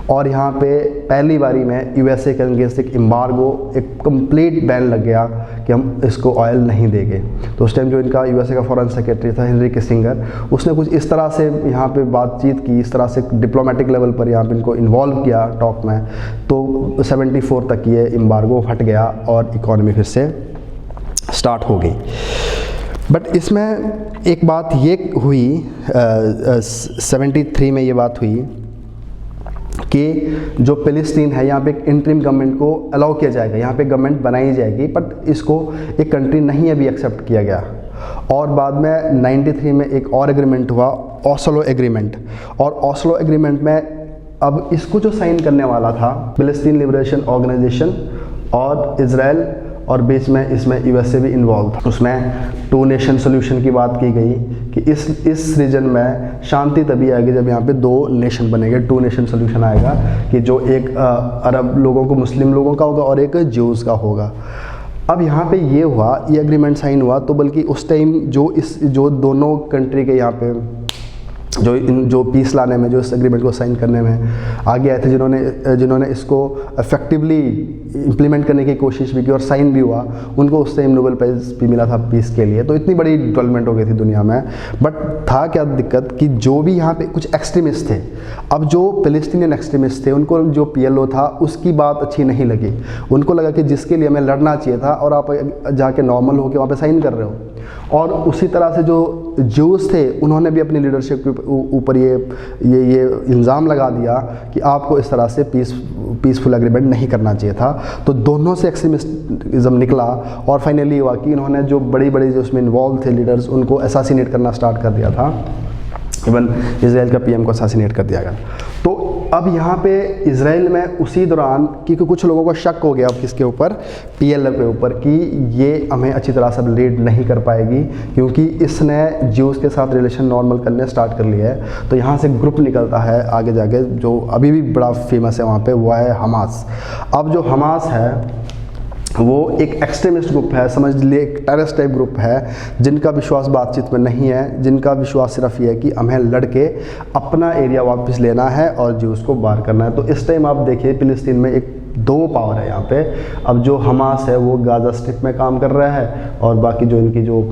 S1: और यहाँ पे पहली बारी में यूएसए के अगेंस्ट एक एम्बार्गो, एक कंप्लीट बैन लग गया कि हम इसको ऑयल नहीं देंगे। तो उस टाइम जो इनका यूएसए का फॉरेन सेक्रेटरी था हेनरी किसिंगर, उसने कुछ इस तरह से यहाँ पे बातचीत की, इस तरह से डिप्लोमेटिक लेवल पर यहाँ पे इनको इन्वॉल्व किया टॉक में, तो 74 तक ये एम्बार्गो हट गया और इकॉनमी फिर से स्टार्ट हो गई। बट इसमें एक बात ये हुई 73 में ये बात हुई कि जो फ़िलिस्तीन है यहाँ पे एक इंटरिम गवर्नमेंट को अलाउ किया जाएगा, यहाँ पे गवर्नमेंट बनाई जाएगी, बट इसको एक कंट्री नहीं अभी एक्सेप्ट किया गया। और बाद में 93 में एक और एग्रीमेंट हुआ, ओस्लो एग्रीमेंट। और ओस्लो एग्रीमेंट में अब इसको जो साइन करने वाला था फ़िलिस्तीन लिबरेशन ऑर्गेनाइजेशन और इजराइल, और बीच में इसमें यूएसए भी इन्वॉल्व था। उसमें 2 नेशन सोल्यूशन की बात की गई कि इस रीजन में शांति तभी आएगी जब यहाँ पे 2 नेशन बनेंगे, 2 नेशन सोल्यूशन आएगा कि जो एक अरब लोगों को, मुस्लिम लोगों का होगा और एक ज्यूज़ का होगा। अब यहाँ पे ये हुआ, ये एग्रीमेंट साइन हुआ, तो बल्कि उस टाइम जो दोनों कंट्री के यहाँ पे जो पीस लाने में, जो इस एग्रीमेंट को साइन करने में आगे आए थे, जिन्होंने इसको इफेक्टिवली इम्प्लीमेंट करने की कोशिश भी की और साइन भी हुआ, उनको उस टाइम नोबेल प्राइज़ भी मिला था पीस के लिए। तो इतनी बड़ी डेवलपमेंट हो गई थी दुनिया में। बट था क्या दिक्कत कि जो भी यहाँ पे कुछ एक्सट्रीमिस्ट थे, अब जो फ़िलिस्तीनियन एक्सट्रीमिस्ट थे, उनको जो PLO था उसकी बात अच्छी नहीं लगी। उनको लगा कि जिसके लिए हमें लड़ना चाहिए था और आप जाके नॉर्मल होकर वहाँ पे साइन कर रहे हो। और उसी तरह से जो ज्यूज़ थे, उन्होंने भी अपनी लीडरशिप के ऊपर ये इल्ज़ाम लगा दिया कि आपको इस तरह से पीसफुल एग्रीमेंट नहीं करना चाहिए था। तो दोनों से एक्सट्रीमिज्म निकला और फाइनली हुआ कि इन्होंने जो बड़ी जो उसमें इन्वॉल्व थे लीडर्स, उनको असैसिनेट करना स्टार्ट कर दिया था। इवन इजराइल का PM को असैसिनेट कर दिया गया। तो अब यहाँ पे इजराइल में उसी दौरान, क्योंकि कुछ लोगों को शक हो गया अब किसके ऊपर, PLO के ऊपर, कि ये हमें अच्छी तरह से लीड नहीं कर पाएगी क्योंकि इसने ज्यूज़ के साथ रिलेशन नॉर्मल करने स्टार्ट कर लिया है। तो यहाँ से ग्रुप निकलता है आगे जाके, जो अभी भी बड़ा फेमस है वहाँ पे, वो है हमास। अब जो हमास है वो एक एक्सट्रीमिस्ट ग्रुप है, समझ लिए एक टेररिस्ट टाइप ग्रुप है, जिनका विश्वास बातचीत में नहीं है, जिनका विश्वास सिर्फ ये है कि हमें लड़के अपना एरिया वापस लेना है और ज्यूज़ को बाहर करना है। तो इस टाइम आप देखिए फ़िलिस्तीन में एक 2 पावर है यहाँ पे। अब जो हमास है वो गाज़ा स्ट्रिप में काम कर रहा है और बाकी जो इनकी जो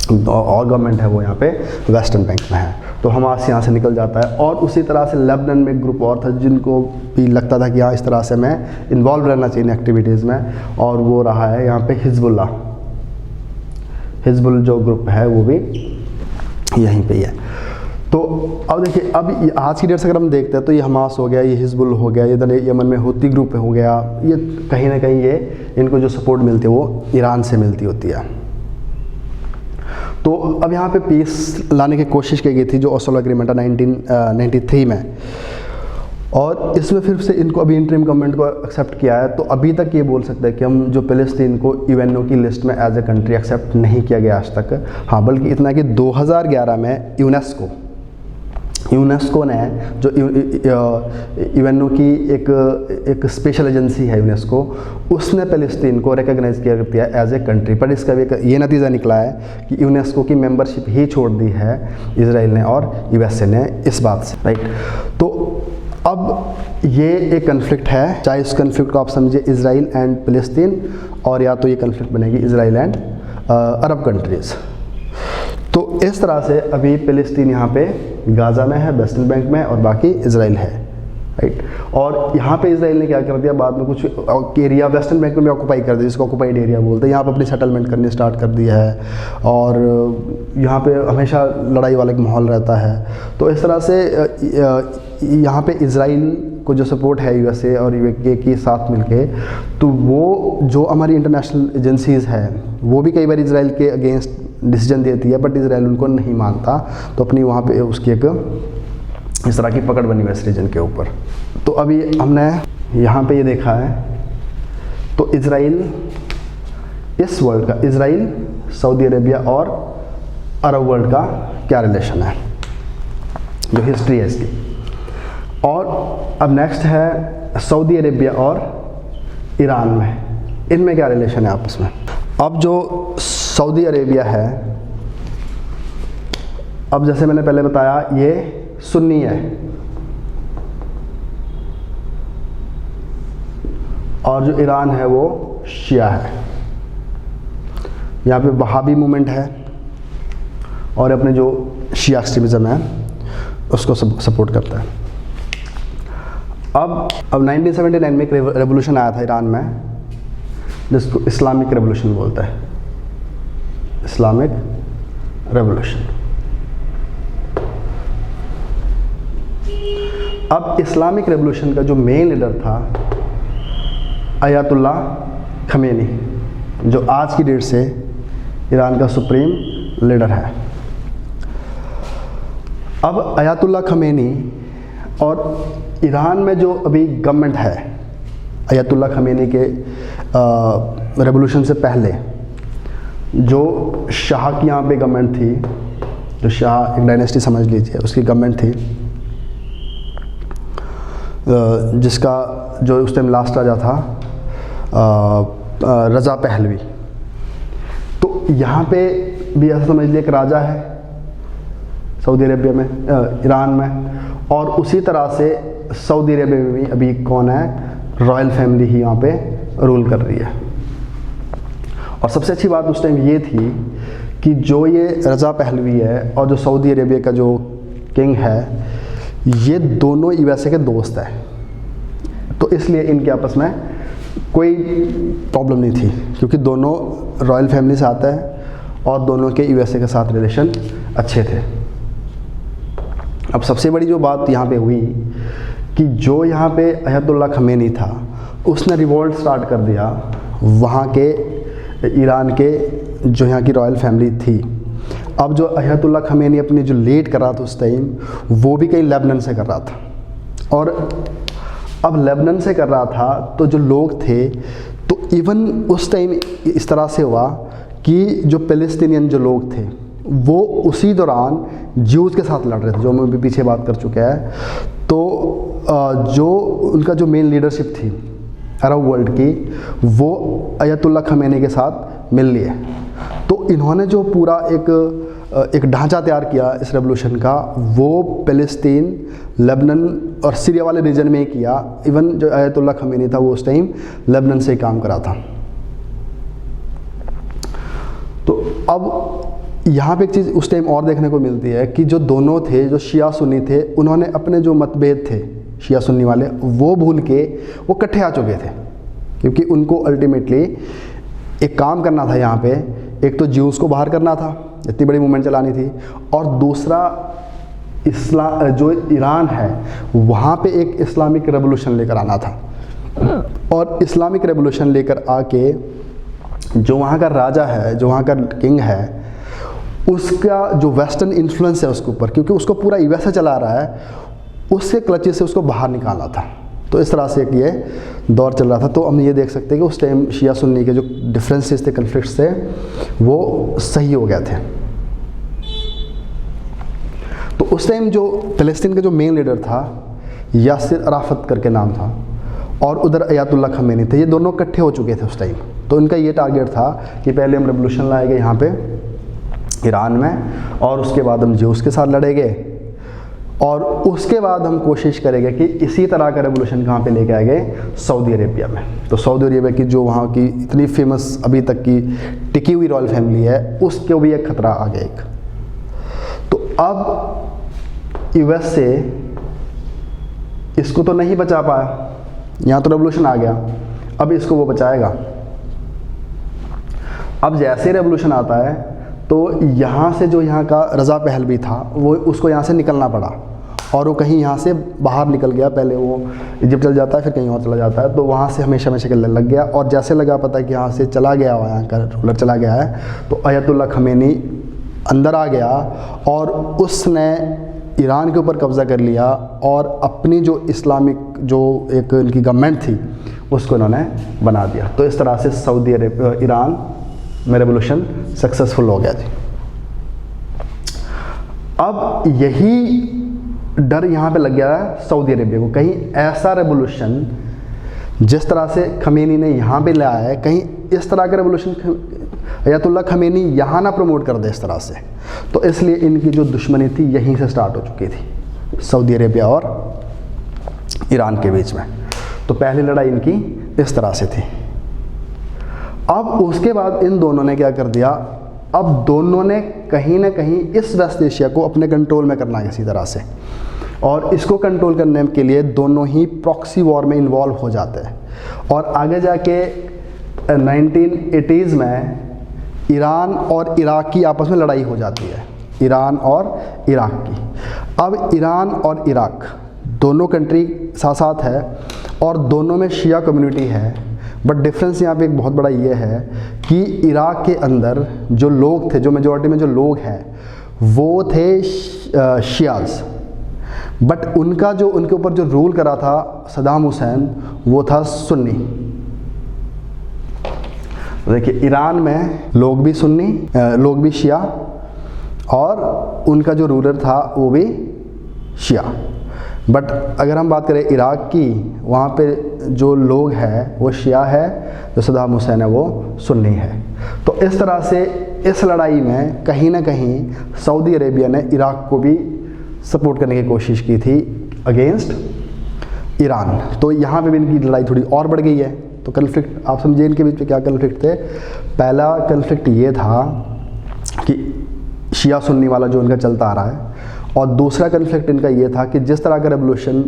S1: और गवर्नमेंट है वो यहाँ पे वेस्टर्न बैंक में है। तो हमास यहाँ से निकल जाता है। और उसी तरह से लेबनान में एक ग्रुप और था जिनको भी लगता था कि हाँ, इस तरह से मैं इन्वॉल्व रहना चाहिए एक्टिविटीज़ में, और वो रहा है यहाँ पे हिजबुल्लाह। हिजबुल जो ग्रुप है वो भी यहीं पे ही है। तो अब देखिए, अब आज की डेट से अगर हम देखते हैं तो ये हमास हो गया, ये हिजबुल हो गया, इधर यमन में हुती ग्रुप हो गया, ये कहीं ना कहीं ये इनको जो सपोर्ट मिलती है वो ईरान से मिलती होती है। तो अब यहाँ पे पीस लाने की कोशिश की गई थी जो ओस्लो एग्रीमेंट है 1993 में, और इसमें फिर से इनको अभी इंटरिम गवर्नमेंट को एक्सेप्ट किया है। तो अभी तक ये बोल सकते हैं कि हम जो फ़िलिस्तीन को UN की लिस्ट में एज ए कंट्री एक्सेप्ट नहीं किया गया आज तक। हाँ, बल्कि इतना कि 2011 में यूनेस्को ने, जो UN की एक स्पेशल एजेंसी है यूनेस्को, उसने फ़िलिस्तीन को रिकॉग्नाइज़ किया एज ए कंट्री। पर इसका भी ये नतीजा निकला है कि यूनेस्को की मेंबरशिप ही छोड़ दी है इजराइल ने और USA ने इस बात से, राइट। तो अब ये एक कन्फ्लिक्ट है, चाहे इस कन्फ्लिक्ट को आप समझिए इजराइल एंड फ़िलिस्तीन, और या तो ये कन्फ्लिक्ट बनेगी इजराइल एंड अरब कंट्रीज़। तो इस तरह से अभी फ़िलिस्तीन यहाँ पे गाज़ा में है, वेस्टर्न बैंक में, और बाकी इजराइल है, राइट। और यहाँ पे इजराइल ने क्या कर दिया, बाद में कुछ एरिया वेस्टर्न बैंक में ऑक्यूपाई कर दिया, जिसको ऑक्यूपाइड एरिया बोलते हैं। यहाँ पे अपनी सेटलमेंट करनी स्टार्ट कर दिया है और यहाँ पे हमेशा लड़ाई वाला एक माहौल रहता है। तो इस तरह से यहाँ पे इजराइल को जो सपोर्ट है USA और UK के साथ मिलके, तो वो जो हमारी इंटरनेशनल एजेंसीज़ हैं वो भी कई बार इजराइल के अगेंस्ट डिसीजन देती है, बट इजराइल उनको नहीं मानता। तो अपनी वहाँ पे उसकी एक इस तरह की पकड़ बनी हुई है इस रीजन के ऊपर। तो अभी हमने यहाँ पे ये देखा है, तो इजराइल इस वर्ल्ड का, इजराइल, सऊदी अरेबिया और अरब वर्ल्ड का क्या रिलेशन है, जो हिस्ट्री है इसकी। और अब नेक्स्ट है सऊदी अरेबिया और ईरान में, इनमें क्या रिलेशन है आपस में। अब जो सऊदी अरेबिया है, अब जैसे मैंने पहले बताया ये सुन्नी है और जो ईरान है वो शिया है। यहाँ पे वहाबी मूवमेंट है और अपने जो शिया एक्सट्रीमिज़म है उसको सपोर्ट करता है। अब 1979 में एक रेवोल्यूशन आया था ईरान में जिसको इस्लामिक रेवोल्यूशन बोलते हैं, इस्लामिक रेवोल्यूशन। अब इस्लामिक रेवोल्यूशन का जो मेन लीडर था अयातुल्ला खमेनी, जो आज की डेट से ईरान का सुप्रीम लीडर है। अब अयातुल्ला खमेनी और ईरान में जो अभी गवर्नमेंट है, अयातुल्ला खमेनी के रेवोल्यूशन से पहले जो शाह की यहाँ पे गवर्नमेंट थी, जो शाह एक डायनेस्टी समझ लीजिए, उसकी गवर्नमेंट थी, जिसका जो उस टाइम लास्ट राजा था रज़ा पहलवी। तो यहाँ पे भी ऐसा समझ लिया एक राजा है सऊदी अरेबिया में, ईरान में, और उसी तरह से सऊदी अरेबिया में भी अभी कौन है, रॉयल फैमिली ही यहाँ पे रूल कर रही है। और सबसे अच्छी बात उस टाइम ये थी कि जो ये रज़ा पहलवी है और जो सऊदी अरेबिया का जो किंग है, ये दोनों यूएसए के दोस्त हैं, तो इसलिए इनके आपस में कोई प्रॉब्लम नहीं थी, क्योंकि दोनों रॉयल फैमिली से आते हैं और दोनों के यूएसए के साथ रिलेशन अच्छे थे। अब सबसे बड़ी जो बात यहाँ पे हुई कि जो यहाँ पे अयातुल्ला खमेनी था उसने रिवोल्ट स्टार्ट कर दिया वहाँ के ईरान के जो यहाँ की रॉयल फैमिली थी। अब जो अयातुल्ला खमेनी अपनी जो लीड कर रहा था उस टाइम, वो भी कहीं लेबनान से कर रहा था, और अब लेबनान से कर रहा था तो जो लोग थे, तो इवन उस टाइम इस तरह से हुआ कि जो पैलेस्टीनियन जो लोग थे वो उसी दौरान ज्यूज़ के साथ लड़ रहे थे, जो मैं भी पीछे बात कर चुका है। तो जो उनका जो मेन लीडरशिप थी अरब वर्ल्ड की, वो अयातुल्ला खमेनी के साथ मिल लिए। तो इन्होंने जो पूरा एक ढांचा तैयार किया इस रेवोल्यूशन का, वो पैलेस्टीन, लेबनान और सीरिया वाले रीजन में ही किया। इवन जो अयातुल्ला खमेनी था वो उस टाइम लेबनान से ही काम करा था। तो अब यहाँ पे एक चीज़ उस टाइम और देखने को मिलती है कि जो दोनों थे, जो शिया सुन्नी थे, उन्होंने अपने जो मतभेद थे शिया सुन्नी वाले, वो भूल के वो इकट्ठे आ चुके थे, क्योंकि उनको अल्टीमेटली एक काम करना था यहाँ पे। एक तो ज्यूज़ को बाहर करना था, इतनी बड़ी मूवमेंट चलानी थी, और दूसरा जो ईरान है वहाँ पे एक इस्लामिक रेवोल्यूशन लेकर आना था। और इस्लामिक रेवोल्यूशन लेकर आके जो वहाँ का राजा है, जो वहाँ का किंग है, उसका जो वेस्टर्न इन्फ्लुएंस है उसके ऊपर, क्योंकि उसको पूरा यूएसए चला रहा है, उसके क्लचेस से उसको बाहर निकालना था। तो इस तरह से एक ये दौर चल रहा था। तो हम ये देख सकते हैं कि उस टाइम शिया सुन्नी के जो डिफरेंसेस थे, कन्फ्लिक्ट्स थे, वो सही हो गए थे। तो उस टाइम जो फ़लस्तीन का जो मेन लीडर था यासिर अराफत करके नाम था, और उधर अयातुल्ला खमेनी थे, ये दोनों इकट्ठे हो चुके थे उस टाइम। तो इनका ये टारगेट था कि पहले हम रेवोल्यूशन लाएंगे यहाँ पे ईरान में, और उसके बाद हम ज्यूज़ के साथ लड़ेंगे, और उसके बाद हम कोशिश करेंगे कि इसी तरह का रेवोल्यूशन कहाँ पे लेके आएंगे, सऊदी अरेबिया में। तो सऊदी अरेबिया की जो वहाँ की इतनी फेमस अभी तक की टिकी हुई रॉयल फैमिली है, उसको भी एक खतरा आ गया एक। तो अब यूएसए इसको तो नहीं बचा पाया, यहाँ तो रेवोल्यूशन आ गया, अब इसको वो बचाएगा। अब जैसे रेवोल्यूशन आता है तो यहाँ से जो यहाँ का रज़ा पहलवी था, वो उसको यहाँ से निकलना पड़ा, और वो कहीं यहाँ से बाहर निकल गया। पहले वो इजिप्ट चल जाता है, फिर कहीं और चला जाता है, तो वहाँ से हमेशा हमेशा के लग गया। और जैसे लगा पता है कि यहाँ से चला गया, यहाँ का रूलर चला गया है, तो अयातुल्ला खमेनी अंदर आ गया और उसने ईरान के ऊपर कब्ज़ा कर लिया, और अपनी जो इस्लामिक जो एक इनकी गवर्नमेंट थी उसको इन्होंने बना दिया। तो इस तरह से सऊदी अरेबिया ईरान में रेवोल्यूशन सक्सेसफुल हो गया जी। अब यही डर यहाँ पे लग गया है सऊदी अरेबिया को, कहीं ऐसा रेवोल्यूशन जिस तरह से खमेनी ने यहाँ पे लाया है, कहीं इस तरह का रेवोल्यूशन अयतुल्ला खमेनी यहाँ ना प्रमोट कर दे इस तरह से। तो इसलिए इनकी जो दुश्मनी थी यहीं से स्टार्ट हो चुकी थी, सऊदी अरेबिया और ईरान के बीच में। तो पहली लड़ाई इनकी इस तरह से थी। अब उसके बाद इन दोनों ने क्या कर दिया, अब दोनों ने कहीं ना कहीं इस वेस्ट एशिया को अपने कंट्रोल में करना है किसी तरह से, और इसको कंट्रोल करने के लिए दोनों ही प्रॉक्सी वॉर में इन्वॉल्व हो जाते हैं। और आगे जाके 1980s में ईरान और इराक की आपस में लड़ाई हो जाती है, ईरान और इराक की। अब ईरान और इराक दोनों कंट्री साथ साथ है और दोनों में शिया कम्युनिटी है, बट डिफरेंस यहाँ पे एक बहुत बड़ा ये है कि इराक के अंदर जो लोग थे, जो मेजॉरिटी में जो लोग हैं वो थे शियाज, बट उनके ऊपर जो रूल करा था सद्दाम हुसैन वो था सुन्नी। देखिए ईरान में लोग भी सुन्नी, लोग भी शिया, और उनका जो रूलर था वो भी शिया। बट अगर हम बात करें इराक की, वहाँ पे जो लोग हैं वो शिया है, जो सद्दाम हुसैन है वो सुन्नी है। तो इस तरह से इस लड़ाई में कहीं ना कहीं सऊदी अरेबिया ने इराक को भी सपोर्ट करने की कोशिश की थी अगेंस्ट ईरान। तो यहाँ पे भी इनकी लड़ाई थोड़ी और बढ़ गई है। तो कन्फ्लिक्ट आप समझिए इनके बीच में क्या कन्फ्लिक्ट थे। पहला कन्फ्लिक्ट ये था कि शिया सुन्नी वाला जो इनका चलता आ रहा है, और दूसरा कन्फ्लिक्ट इनका ये था कि जिस तरह का रेवोल्यूशन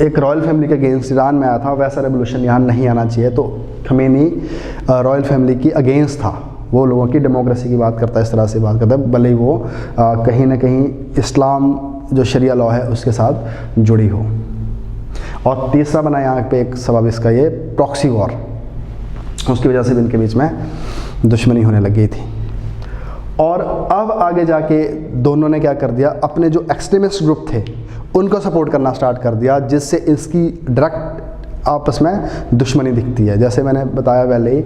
S1: एक रॉयल फैमिली के अगेंस्ट ईरान में आया था, वैसा रेवोल्यूशन यहाँ नहीं आना चाहिए। तो खमेनी रॉयल फैमिली की अगेंस्ट था, वो लोगों की डेमोक्रेसी की बात करता है, इस तरह से बात करता है, भले ही वो कहीं ना कहीं इस्लाम जो शरिया लॉ है उसके साथ जुड़ी हो। और तीसरा बना यहाँ पे एक सबब इसका ये प्रॉक्सी वॉर, उसकी वजह से भी इनके बीच में दुश्मनी होने लग गई थी। और अब आगे जाके दोनों ने क्या कर दिया, अपने जो एक्सट्रीमिस्ट ग्रुप थे उनको सपोर्ट करना स्टार्ट कर दिया, जिससे इसकी डायरेक्ट आपस में दुश्मनी दिखती है। जैसे मैंने बताया पहले ही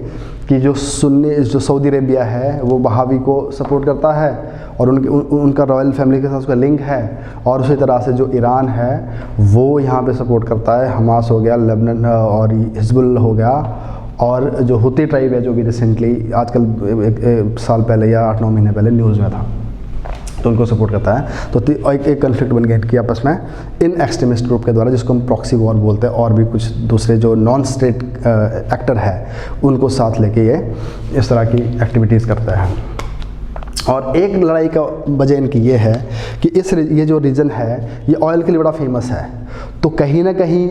S1: कि जो सऊदी अरेबिया है वो बहावी को सपोर्ट करता है और उनका रॉयल फैमिली के साथ उसका लिंक है, और उसी तरह से जो ईरान है वो यहाँ पे सपोर्ट करता है, हमास हो गया, लेबनान और हिजबुल हो गया, और जो हुती ट्राइब है जो भी रिसेंटली आजकल एक साल पहले या 8-9 महीने पहले न्यूज़ में था, तो उनको सपोर्ट करता है। तो एक कन्फ्लिक्ट बन गया कि आपस में इन एक्सट्रीमिस्ट ग्रुप के द्वारा, जिसको हम प्रॉक्सी वॉर बोलते हैं, और भी कुछ दूसरे जो नॉन स्टेट एक्टर है उनको साथ लेके ये इस तरह की एक्टिविटीज़ करता है। और एक लड़ाई का वजह इनकी ये है कि ये जो रीजन है ये ऑयल के लिए बड़ा फेमस है। तो कहीं ना कहीं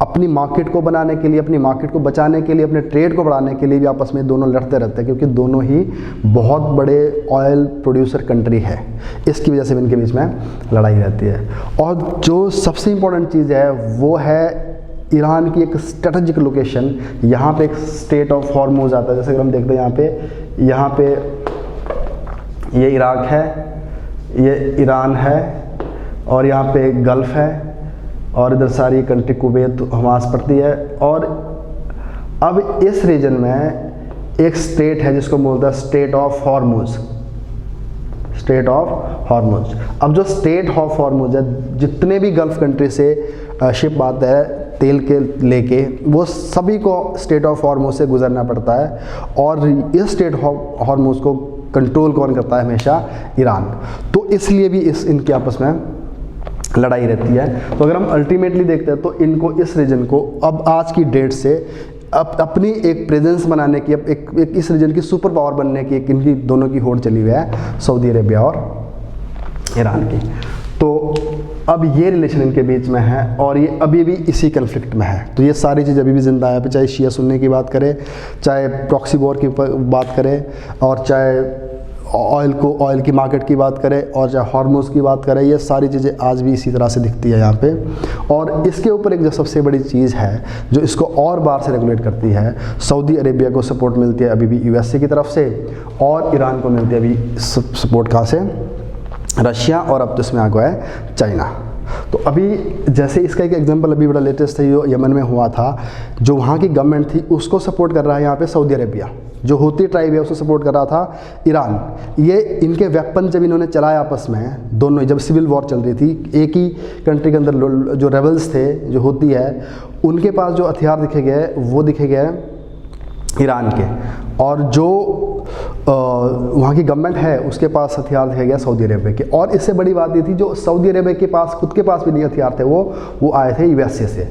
S1: अपनी मार्केट को बनाने के लिए, अपनी मार्केट को बचाने के लिए, अपने ट्रेड को बढ़ाने के लिए भी आपस में दोनों लड़ते रहते हैं, क्योंकि दोनों ही बहुत बड़े ऑयल प्रोड्यूसर कंट्री है। इसकी वजह से भी इनके बीच में लड़ाई रहती है। और जो सबसे इम्पोर्टेंट चीज़ है वो है ईरान की एक स्ट्रेटजिक लोकेशन। यहाँ पे एक स्टेट ऑफ हॉर्मुज आता है। जैसे अगर हम देखते हैं यहाँ पे ये इराक है, ये ईरान है, और यहाँ पे गल्फ़ है, और इधर सारी कंट्री कुवैत हमास पड़ती है। और अब इस रीजन में एक स्टेट है जिसको बोलता है state of Hormuz, state of Hormuz. अब जो स्टेट ऑफ हॉर्मुज है, जितने भी गल्फ कंट्री से शिप आते हैं तेल के लेके, वो सभी को स्टेट ऑफ हॉर्मुज से गुजरना पड़ता है। और इस स्टेट ऑफ हॉर्मुज को कंट्रोल कौन करता है? हमेशा ईरान। तो इसलिए भी इनके आपस में लड़ाई रहती है। तो अगर हम अल्टीमेटली देखते हैं तो इनको इस रीजन को अब आज की डेट से अपनी एक प्रेजेंस बनाने की, एक इस रीजन की सुपर पावर बनने की एक इनकी दोनों की होड़ चली हुई है, सऊदी अरेबिया और ईरान की। तो अब ये रिलेशन इनके बीच में है और ये अभी भी इसी कन्फ्लिक्ट में है। तो ये सारी चीज़ अभी भी जिंदा है, चाहे शिया सुन्नी की बात करें, चाहे प्रॉक्सी वॉर की बात करें, और चाहे ऑयल की मार्केट की बात करें, और चाहे हॉर्मुज की बात करें, ये सारी चीज़ें आज भी इसी तरह से दिखती है यहाँ पे। और इसके ऊपर एक जो सबसे बड़ी चीज़ है जो इसको और बाहर से रेगुलेट करती है, सऊदी अरेबिया को सपोर्ट मिलती है अभी भी यूएसए की तरफ से, और ईरान को मिलती है अभी सपोर्ट कहाँ से? रशिया, और अब तो इसमें आ गया है चाइना। तो अभी जैसे इसका एक एग्जांपल अभी बड़ा लेटेस्ट है, जो यमन में हुआ था, जो वहाँ की गवर्नमेंट थी उसको सपोर्ट कर रहा है यहाँ पे सऊदी अरेबिया, जो हूती ट्राइब है उसको सपोर्ट कर रहा था ईरान। ये इनके वेपन जब इन्होंने चलाए आपस में दोनों, जब सिविल वॉर चल रही थी, एक ही कंट्री के अंदर जो रेबल्स थे जो हूती है, उनके पास जो हथियार दिखे गए वो दिखे गए ईरान के, और जो वहाँ की गवर्नमेंट है उसके पास हथियार दिखे गया सऊदी अरेबिया के। और इससे बड़ी बात ये थी, जो सऊदी अरेबिया के पास खुद के पास भी नहीं हथियार थे, वो आए थे यूएसए से,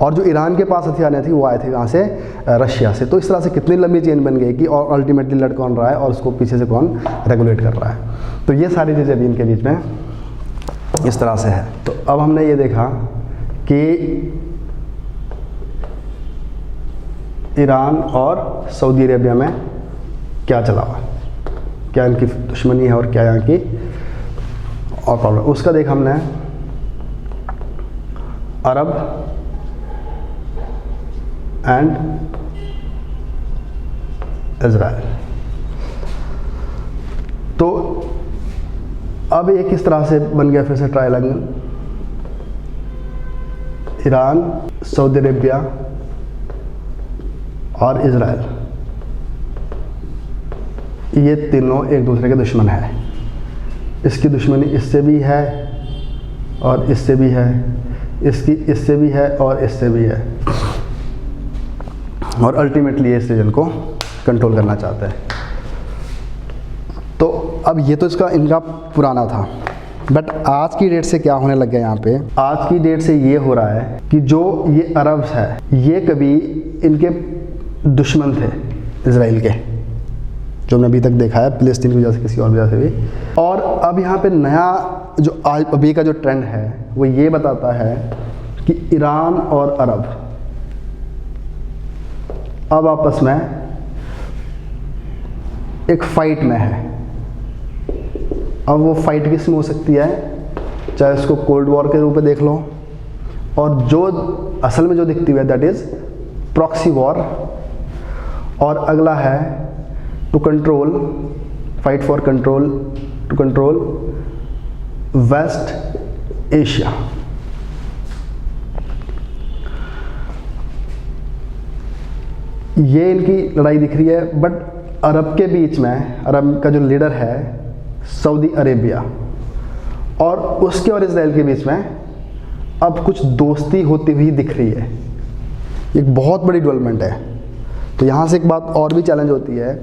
S1: और जो ईरान के पास हथियार नहीं थे वो आए थे कहाँ से, रशिया से। तो इस तरह से कितनी लंबी चेन बन गई कि और अल्टीमेटली लड़ कौन रहा है और उसको पीछे से कौन रेगुलेट कर रहा है। तो ये सारी चीज़ें अभी इनके बीच में इस तरह से है। तो अब हमने ये देखा कि ईरान और सऊदी अरेबिया में क्या चला हुआ, क्या इनकी दुश्मनी है और क्या यहाँ की और प्रॉब्लम, उसका देखा हमने अरब एंड इजराइल। तो अब एक इस तरह से बन गया फिर से ट्रायंगल, ईरान, सऊदी अरेबिया और इजराइल, ये तीनों एक दूसरे के दुश्मन है। इसकी दुश्मनी इससे भी है और इससे भी है, इसकी इससे भी है और इससे भी है, और अल्टीमेटली ये इस रीजन को कंट्रोल करना चाहते हैं। तो अब ये तो इसका इनका पुराना था, बट आज की डेट से क्या होने लग गया यहाँ पे, आज की डेट से ये हो रहा है कि जो ये अरब्स है ये कभी इनके दुश्मन थे इजराइल के, जो हमने अभी तक देखा है फिलिस्तीन की वजह से, किसी और वजह से भी। और अब यहाँ पे नया जो आज अभी का जो ट्रेंड है वो ये बताता है कि ईरान और अरब अब आपस में एक फाइट में है। अब वो फाइट किस में हो सकती है, चाहे उसको कोल्ड वॉर के रूप में देख लो, और जो असल में जो दिखती है दैट इज प्रॉक्सी वॉर, और अगला है to control, fight for control, to control West Asia. ये इनकी लड़ाई दिख रही है, बट अरब के बीच में, अरब का जो लीडर है सऊदी अरेबिया, और उसके और इजराइल के बीच में अब कुछ दोस्ती होती हुई दिख रही है। एक बहुत बड़ी डेवलपमेंट है। तो यहाँ से एक बात और भी चैलेंज होती है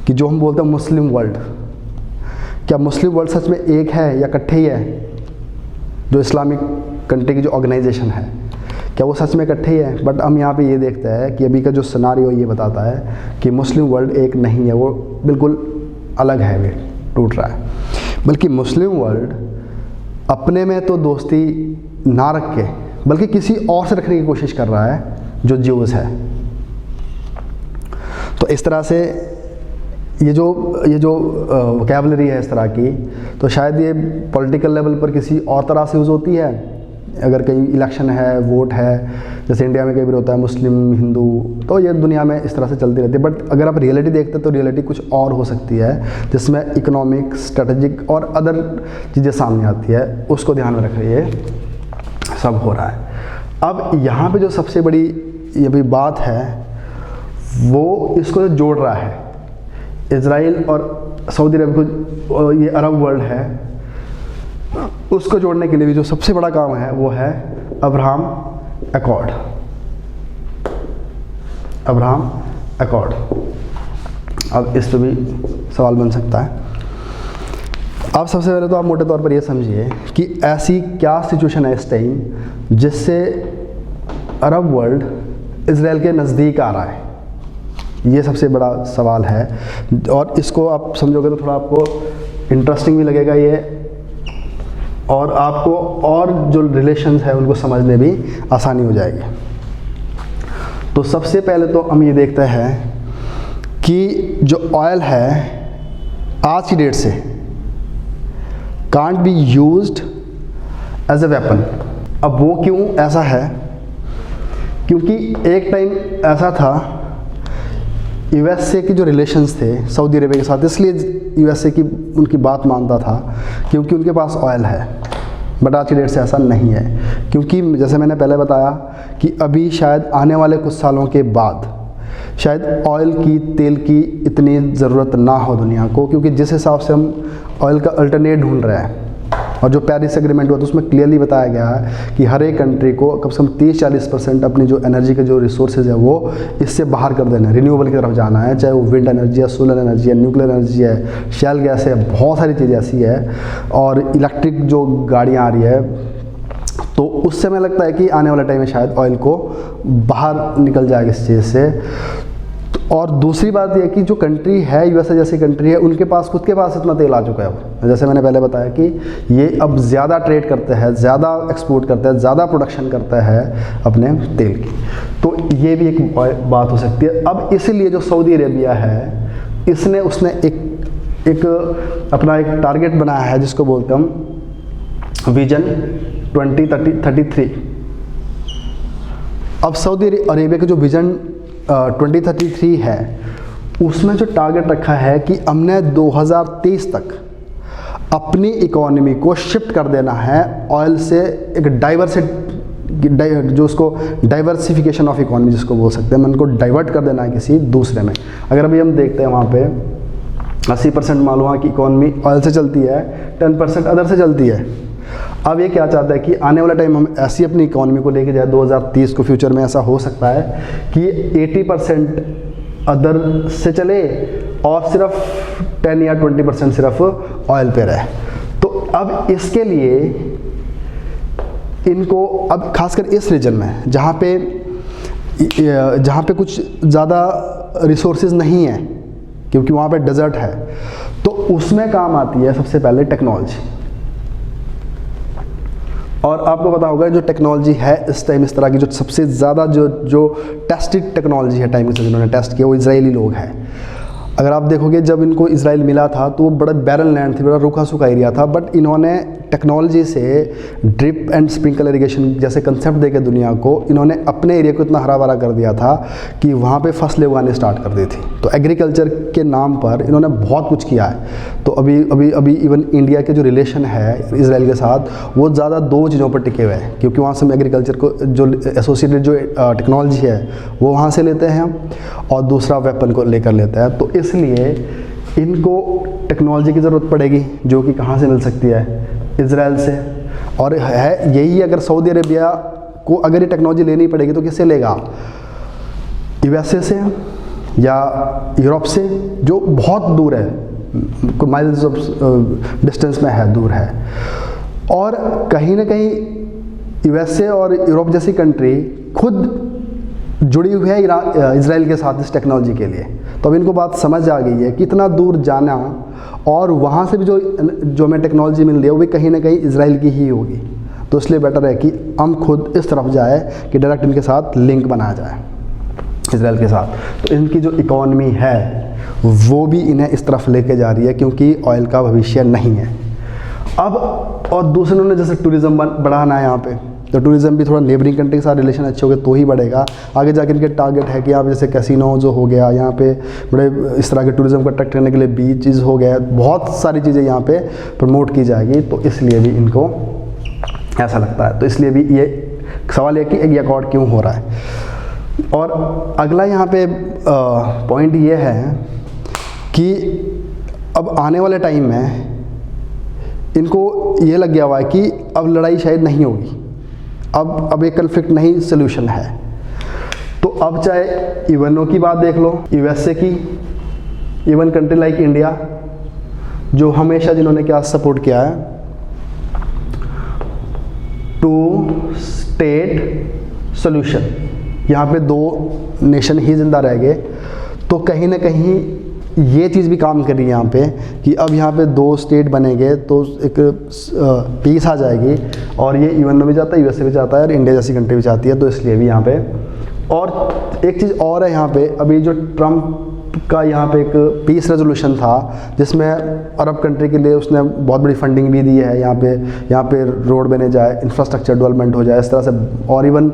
S1: कि जो हम बोलते हैं मुस्लिम वर्ल्ड, क्या मुस्लिम वर्ल्ड सच में एक है या इकट्ठे ही है? जो इस्लामिक कंट्री की जो ऑर्गेनाइजेशन है, क्या वो सच में इकट्ठे ही है? बट हम यहाँ पे ये देखते हैं कि अभी का जो सिनारियो ये बताता है कि मुस्लिम वर्ल्ड एक नहीं है, वो बिल्कुल अलग है, वे टूट रहा है। बल्कि मुस्लिम वर्ल्ड अपने में तो दोस्ती ना रख के बल्कि किसी और से रखने की कोशिश कर रहा है, जो ज्यूज़ है। तो इस तरह से ये जो वोकैबुलरी है इस तरह की, तो शायद ये पॉलिटिकल लेवल पर किसी और तरह से यूज़ होती है। अगर कहीं इलेक्शन है, वोट है, जैसे इंडिया में कई बार होता है मुस्लिम हिंदू, तो ये दुनिया में इस तरह से चलती रहती है। बट अगर आप रियलिटी देखते हैं तो रियलिटी कुछ और हो सकती है, जिसमें इकोनॉमिक, स्ट्रेटेजिक और अदर चीज़ें सामने आती है, उसको ध्यान में रख ये सब हो रहा है। अब यहाँ पे जो सबसे बड़ी ये भी बात है वो इसको जोड़ रहा है, इजराइल और सऊदी अरब को, ये अरब वर्ल्ड है, उसको जोड़ने के लिए भी जो सबसे बड़ा काम है वो है अब्राहम अकॉर्ड। Abraham accord. अब इस पर भी सवाल बन सकता है। अब सबसे पहले तो आप मोटे तौर पर ये समझिए कि ऐसी क्या सिचुएशन है इस टाइम जिससे अरब वर्ल्ड इजराइल के नज़दीक आ रहा है। ये सबसे बड़ा सवाल है, और इसको आप समझोगे तो थोड़ा आपको इंटरेस्टिंग भी लगेगा ये, और आपको और जो रिलेशंस है उनको समझने भी आसानी हो जाएगी। तो सबसे पहले तो हम ये देखते हैं कि जो ऑयल है आज की डेट से can't be used as a weapon. अब वो क्यों ऐसा है? क्योंकि एक टाइम ऐसा था, यूएसए की जो रिलेशंस थे सऊदी अरेबिया के साथ, इसलिए यूएसए की उनकी बात मानता था क्योंकि उनके पास ऑयल है। बट आज की डेट से ऐसा नहीं है, क्योंकि जैसे मैंने पहले बताया कि अभी शायद आने वाले कुछ सालों के बाद शायद ऑयल की, तेल की इतनी ज़रूरत ना हो दुनिया को, क्योंकि जिस हिसाब से हम ऑयल का अल्टरनेट ढूंढ रहे हैं, और जो पेरिस एग्रीमेंट हुआ तो उसमें क्लियरली बताया गया है कि हर एक कंट्री को कम से कम 30-40% अपनी जो एनर्जी के जो रिसोर्सेज है वो इससे बाहर कर देना है, रिन्यूएबल की तरफ जाना है, चाहे वो विंड एनर्जी है, सोलर एनर्जी है, न्यूक्लियर एनर्जी है, शैल गैस है, बहुत सारी चीज़ें ऐसी है, और इलेक्ट्रिक जो गाड़ियाँ आ रही है, तो उससे हमें लगता है कि आने वाले टाइम में शायद ऑयल को बाहर निकल जाएगा इस चीज़ से। और दूसरी बात यह कि जो कंट्री है, यूएसए जैसी कंट्री है, उनके पास खुद के पास इतना तेल आ चुका है, जैसे मैंने पहले बताया कि ये अब ज़्यादा ट्रेड करते हैं, ज़्यादा एक्सपोर्ट करते हैं, ज़्यादा प्रोडक्शन करता है अपने तेल की, तो ये भी एक बात हो सकती है। अब इसीलिए जो सऊदी अरेबिया है उसने एक अपना एक टारगेट बनाया है जिसको बोलते हैं हम विजन 2033। अब सऊदी अरेबिया का जो विजन 2033 है, उसमें जो टारगेट रखा है कि हमने 2030 तक अपनी इकोनॉमी को शिफ्ट कर देना है ऑयल से, एक जो उसको डाइवर्सिफिकेशन ऑफ इकोनॉमी जिसको बोल सकते हैं, उनको डाइवर्ट कर देना है किसी दूसरे में। अगर अभी हम देखते हैं वहाँ पे 80% मान लो वहाँ की इकोनॉमी ऑयल से चलती है, 10% अदर से चलती है। अब ये क्या चाहता है कि आने वाला टाइम हम ऐसी अपनी इकोनॉमी को लेके जाए 2030 को, फ्यूचर में ऐसा हो सकता है कि 80% अदर से चले और सिर्फ 10 या 20% सिर्फ ऑयल पे रहे। तो अब इसके लिए इनको, अब खासकर इस रीजन में जहाँ पे कुछ ज़्यादा रिसोर्सेज नहीं है, क्योंकि वहाँ पे डेजर्ट है, तो उसमें काम आती है सबसे पहले टेक्नोलॉजी। और आपको पता होगा जो टेक्नोलॉजी है इस टाइम, इस तरह की जो सबसे ज़्यादा जो टेस्टेड टेक्नोलॉजी है टाइम से जिन्होंने टेस्ट किया वो इजरायली लोग हैं। अगर आप देखोगे जब इनको इजराइल मिला था तो वो बड़ा बैरन लैंड थी, बड़ा रूखा सूखा एरिया था, बट इन्होंने टेक्नोलॉजी से ड्रिप एंड स्प्रिंकल इरिगेशन जैसे कंसेप्ट देकर दुनिया को, इन्होंने अपने एरिया को इतना हरा भरा कर दिया था कि वहाँ पे फसलें उगाने स्टार्ट कर दी थी। तो एग्रीकल्चर के नाम पर इन्होंने बहुत कुछ किया है। तो अभी इवन इंडिया के जो रिलेशन है इजराइल के साथ, वो ज़्यादा दो चीज़ों पर टिके हुए हैं, क्योंकि वहाँ से हम एग्रीकल्चर को जो एसोसिएटेड जो टेक्नोलॉजी है वो वहाँ से लेते हैं हम, और दूसरा वेपन को लेकर लेते हैं। तो इसलिए इनको टेक्नोलॉजी की ज़रूरत पड़ेगी, जो कि कहाँ से मिल सकती है, इजराइल से। और है यही, अगर सऊदी अरेबिया को अगर ये टेक्नोलॉजी लेनी पड़ेगी तो किससे लेगा, यूएसए से या यूरोप से, जो बहुत दूर है, माइल्स ऑफ डिस्टेंस में है, दूर है। और कहीं ना कहीं यूएसए और यूरोप जैसी कंट्री खुद जुड़ी हुई है इजराइल के साथ इस टेक्नोलॉजी के लिए। तो अब इनको बात समझ आ गई है कि इतना दूर जाना, और वहाँ से भी जो हमें टेक्नोलॉजी मिल रही है वो भी कहीं ना कहीं इजराइल की ही होगी। तो इसलिए बेटर है कि हम खुद इस तरफ जाए कि डायरेक्ट इनके साथ लिंक बनाया जाए इजराइल के साथ। तो इनकी जो इकॉनमी है वो भी इन्हें इस तरफ लेके जा रही है, क्योंकि ऑयल का भविष्य नहीं है अब। और दूसरे ने जैसे टूरिज़्म बढ़ाना है यहाँ पे, तो टूरिज़्म भी थोड़ा नेबरिंग कंट्री के साथ रिलेशन अच्छे हो गए तो ही बढ़ेगा। आगे जाके इनके टारगेट है कि यहाँ पे जैसे कैसीनो जो हो गया, यहाँ पे बड़े इस तरह के टूरिज़्म को अट्रैक्ट करने के लिए बीचेस हो गया, बहुत सारी चीज़ें यहाँ पे प्रमोट की जाएगी। तो इसलिए भी इनको ऐसा लगता है। तो इसलिए भी ये सवाल है कि ये अकॉर्ड क्यों हो रहा है। और अगला यहाँ पे पॉइंट ये है कि अब आने वाले टाइम में इनको ये लग गया हुआ है कि अब लड़ाई शायद नहीं होगी, अब एक कन्फ्लिक्ट नहीं सोल्यूशन है। तो अब चाहे इवनों की बात देख लो, यूएसए की, इवन कंट्री लाइक इंडिया, जो हमेशा जिन्होंने क्या सपोर्ट किया है, 2 स्टेट सोल्यूशन, यहाँ पे 2 नेशन ही जिंदा रह गए। तो कहीं ना कहीं ये चीज़ भी काम कर रही है यहाँ पे कि अब यहाँ पे 2 स्टेट बनेंगे तो एक पीस आ जाएगी। और ये यूएन में भी जाता है, यूएसए भी जाता है, और इंडिया जैसी कंट्री भी चाहती है। तो इसलिए भी यहाँ पे, और एक चीज़ और है यहाँ पे, अभी जो ट्रम्प का यहाँ पे एक पीस रेजोल्यूशन था जिसमें अरब कंट्री के लिए उसने बहुत बड़ी फंडिंग भी दी है, यहाँ पे रोड बने जाए, इंफ्रास्ट्रक्चर डेवलपमेंट हो जाए, इस तरह से। और इवन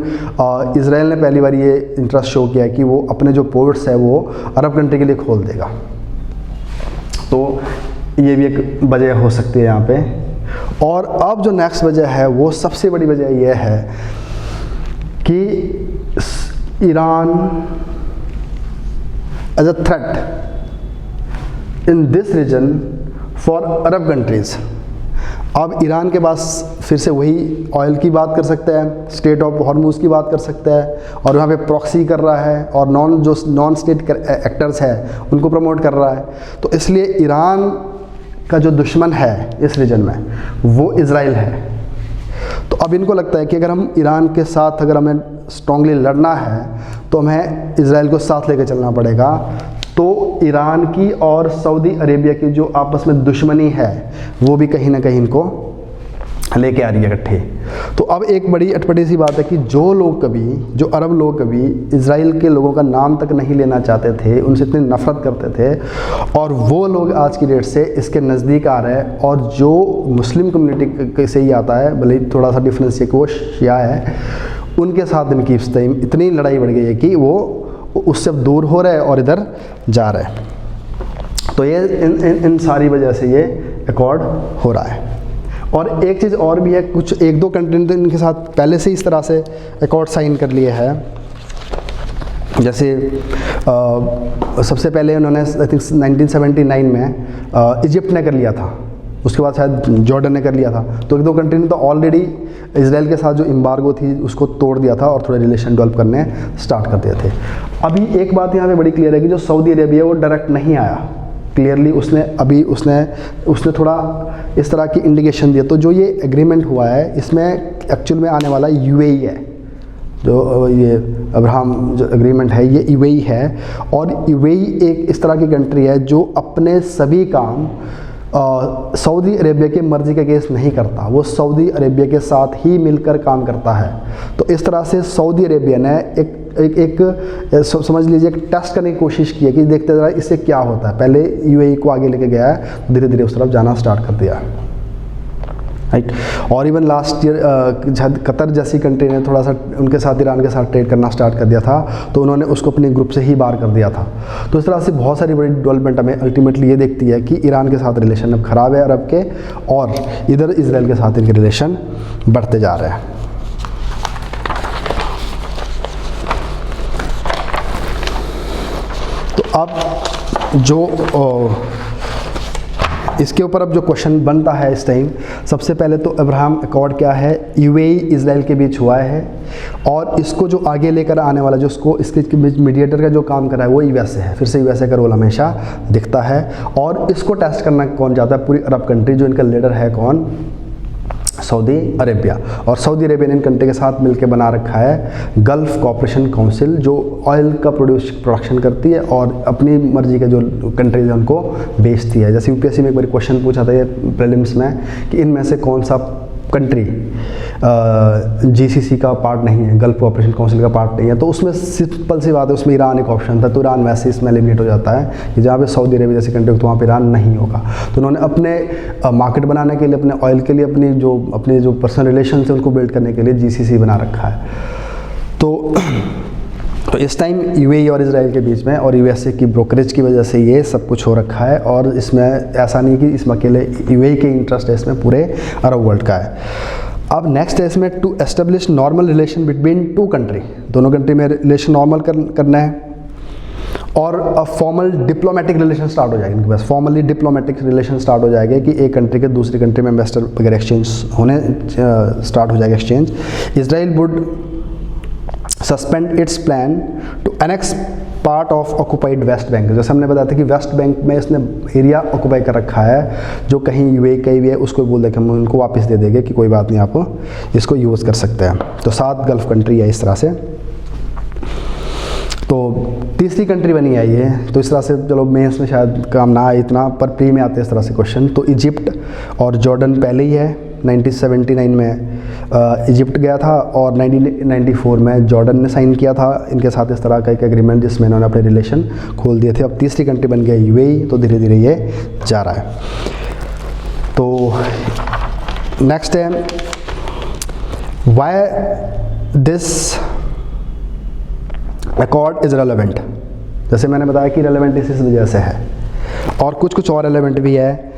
S1: इजराइल ने पहली बार ये इंटरेस्ट शो किया कि वो अपने जो पोर्ट्स है वो अरब कंट्री के लिए खोल देगा। तो ये भी एक वजह हो सकती है यहाँ पे। और अब जो नेक्स्ट वजह है वो सबसे बड़ी वजह यह है कि Iran as a threat in this region for Arab countries. अब ईरान के पास फिर से वही ऑयल की बात कर सकता है, स्टेट ऑफ हॉर्मुज की बात कर सकता है, और वहाँ पे प्रॉक्सी कर रहा है, और नॉन स्टेट एक्टर्स है उनको प्रमोट कर रहा है। तो इसलिए ईरान का जो दुश्मन है इस रीजन में वो इज़राइल है। तो अब इनको लगता है कि अगर हम ईरान के साथ अगर हमें स्ट्रांगली लड़ना है तो हमें इज़राइल को साथ लेकर चलना पड़ेगा। तो ईरान की और सऊदी अरेबिया की जो आपस में दुश्मनी है वो भी कहीं ना कहीं इनको लेके आ रही है इकट्ठे। तो अब एक बड़ी अटपटी सी बात है कि जो अरब लोग कभी इज़राइल के लोगों का नाम तक नहीं लेना चाहते थे, उनसे इतनी नफ़रत करते थे, और वो लोग आज की डेट से इसके नज़दीक आ रहे हैं। और जो मुस्लिम कम्युनिटी से ही आता है, भले ही थोड़ा सा डिफरेंस है कि वो शिया है, उनके साथ इनकी इतनी लड़ाई बढ़ गई है कि वो उससे दूर हो रहे हैं और इधर जा रहे हैं। तो ये इन सारी वजह से ये अकॉर्ड हो रहा है। और एक चीज़ और भी है, कुछ एक दो कंट्री ने इनके साथ पहले से इस तरह से अकॉर्ड साइन कर लिए है। जैसे सबसे पहले उन्होंने आई थिंक 1979 में इजिप्ट ने कर लिया था, उसके बाद शायद जॉर्डन ने कर लिया था। तो एक दो कंट्री ने तो ऑलरेडी इजराइल के साथ जो एम्बार्गो थी उसको तोड़ दिया था और थोड़े रिलेशन डेवलप करने स्टार्ट कर दिए थे। अभी एक बात यहाँ पे बड़ी क्लियर है कि जो सऊदी अरेबिया वो डायरेक्ट नहीं आया, क्लियरली उसने थोड़ा इस तरह की इंडिकेशन दिया। तो जो ये एग्रीमेंट हुआ है इसमें एक्चुअल में आने वाला यूएई है, जो ये अब्राहम जो एग्रीमेंट है ये यूएई है। और यूएई एक इस तरह की कंट्री है जो अपने सभी काम सऊदी अरेबिया की मर्ज़ी के अगेंस्ट नहीं करता, वो सऊदी अरेबिया के साथ ही मिलकर काम करता है। तो इस तरह से सऊदी अरेबिया ने एक समझ लीजिए एक टेस्ट करने की कोशिश की है कि देखते ज़रा इससे क्या होता है। पहले यूएई को आगे लेके गया है, धीरे धीरे उस तरफ जाना स्टार्ट कर दिया, राइट। और इवन लास्ट ईयर कतर जैसी कंट्री ने थोड़ा सा उनके साथ ईरान के साथ ट्रेड करना स्टार्ट कर दिया था, तो उन्होंने उसको अपने ग्रुप से ही बाहर कर दिया था। तो इस तरह से बहुत सारी बड़ी डेवलपमेंट हमें अल्टीमेटली ये देखती है कि ईरान के साथ रिलेशन अब ख़राब है अरब के, और इधर इजराइल के साथ इनके रिलेशन बढ़ते जा रहे हैं। तो अब जो इसके ऊपर अब जो क्वेश्चन बनता है इस टाइम, सबसे पहले तो अब्राहम अकॉर्ड क्या है, यूएई इजराइल के बीच हुआ है, और इसको जो आगे लेकर आने वाला जो इसके बीच मीडिएटर का जो काम कर रहा है वो यूएसए है। फिर से यूएसए का रोल हमेशा दिखता है। और इसको टेस्ट करना कौन चाहता है, पूरी अरब कंट्री, जो इनका लीडर है कौन, सऊदी अरेबिया। और सऊदी अरेबिया ने इन कंट्री के साथ मिलकर बना रखा है गल्फ़ कोऑपरेशन काउंसिल, जो ऑयल का प्रोडक्शन करती है और अपनी मर्जी के जो कंट्रीज हैं उनको बेचती है। जैसे यूपीएससी में एक बार क्वेश्चन पूछा था ये प्रीलिम्स में कि इनमें से कौन सा कंट्री जीसीसी का पार्ट नहीं है, गल्फ़ कोऑपरेशन काउंसिल का पार्ट नहीं है, तो उसमें सिंपल सी बात है, उसमें ईरान एक ऑप्शन था। तो ईरान वैसे इसमें एलिमिनेट हो जाता है कि जहाँ पे सऊदी अरेबिया जैसी कंट्री तो वहाँ पे ईरान नहीं होगा। तो उन्होंने अपने मार्केट बनाने के लिए, अपने ऑयल के लिए, अपने जो पर्सनल रिलेशन है उनको बिल्ड करने के लिए जीसीसी बना रखा है। तो इस टाइम यूएई और इजराइल के बीच में और यूएसए की ब्रोकरेज की वजह से ये सब कुछ हो रखा है। और इसमें ऐसा नहीं कि इसमें अकेले यूएई के इंटरेस्ट है, इसमें पूरे अरब वर्ल्ड का है। अब नेक्स्ट है इसमें to establish normal relation between two country, दोनों कंट्री में रिलेशन नॉर्मल करना है। और फॉर्मल डिप्लोमेटिक रिलेशन स्टार्ट हो जाएगी इनके पास, फॉर्मली डिप्लोमेटिक रिलेशन स्टार्ट हो जाएगा कि एक कंट्री के दूसरी कंट्री में इन्वेस्टर वगैरह एक्सचेंज होने स्टार्ट हो जाएगा exchange. Israel would suspend its plan to annex part of occupied West Bank. जैसे हमने बताया था कि वेस्ट बैंक में इसने एरिया ऑक्यूपाई कर रखा है जो कहीं यूएई कहीं भी है, उसको बोल दे कि हम उनको वापस दे देंगे कि कोई बात नहीं, आप इसको यूज़ कर सकते हैं। तो 7 गल्फ़ कंट्री है इस तरह से। तो तीसरी कंट्री बनी है ये, तो इस तरह से चलो मेंस में शायद काम ना आए इतना, पर प्री में आते हैं इस तरह से क्वेश्चन। तो इजिप्ट और जॉर्डन पहले ही है, 1979 में इजिप्ट गया था और 1994 में जॉर्डन ने साइन किया था इनके साथ इस तरह का एक एग्रीमेंट जिसमें इन्होंने अपने रिलेशन खोल दिए थे। अब तीसरी कंट्री बन गया यूएई, तो धीरे धीरे ये जा रहा है। तो नेक्स्ट है why this accord is relevant. जैसे मैंने बताया कि रेलेवेंट इस वजह से है, और कुछ और रेलेवेंट भी है।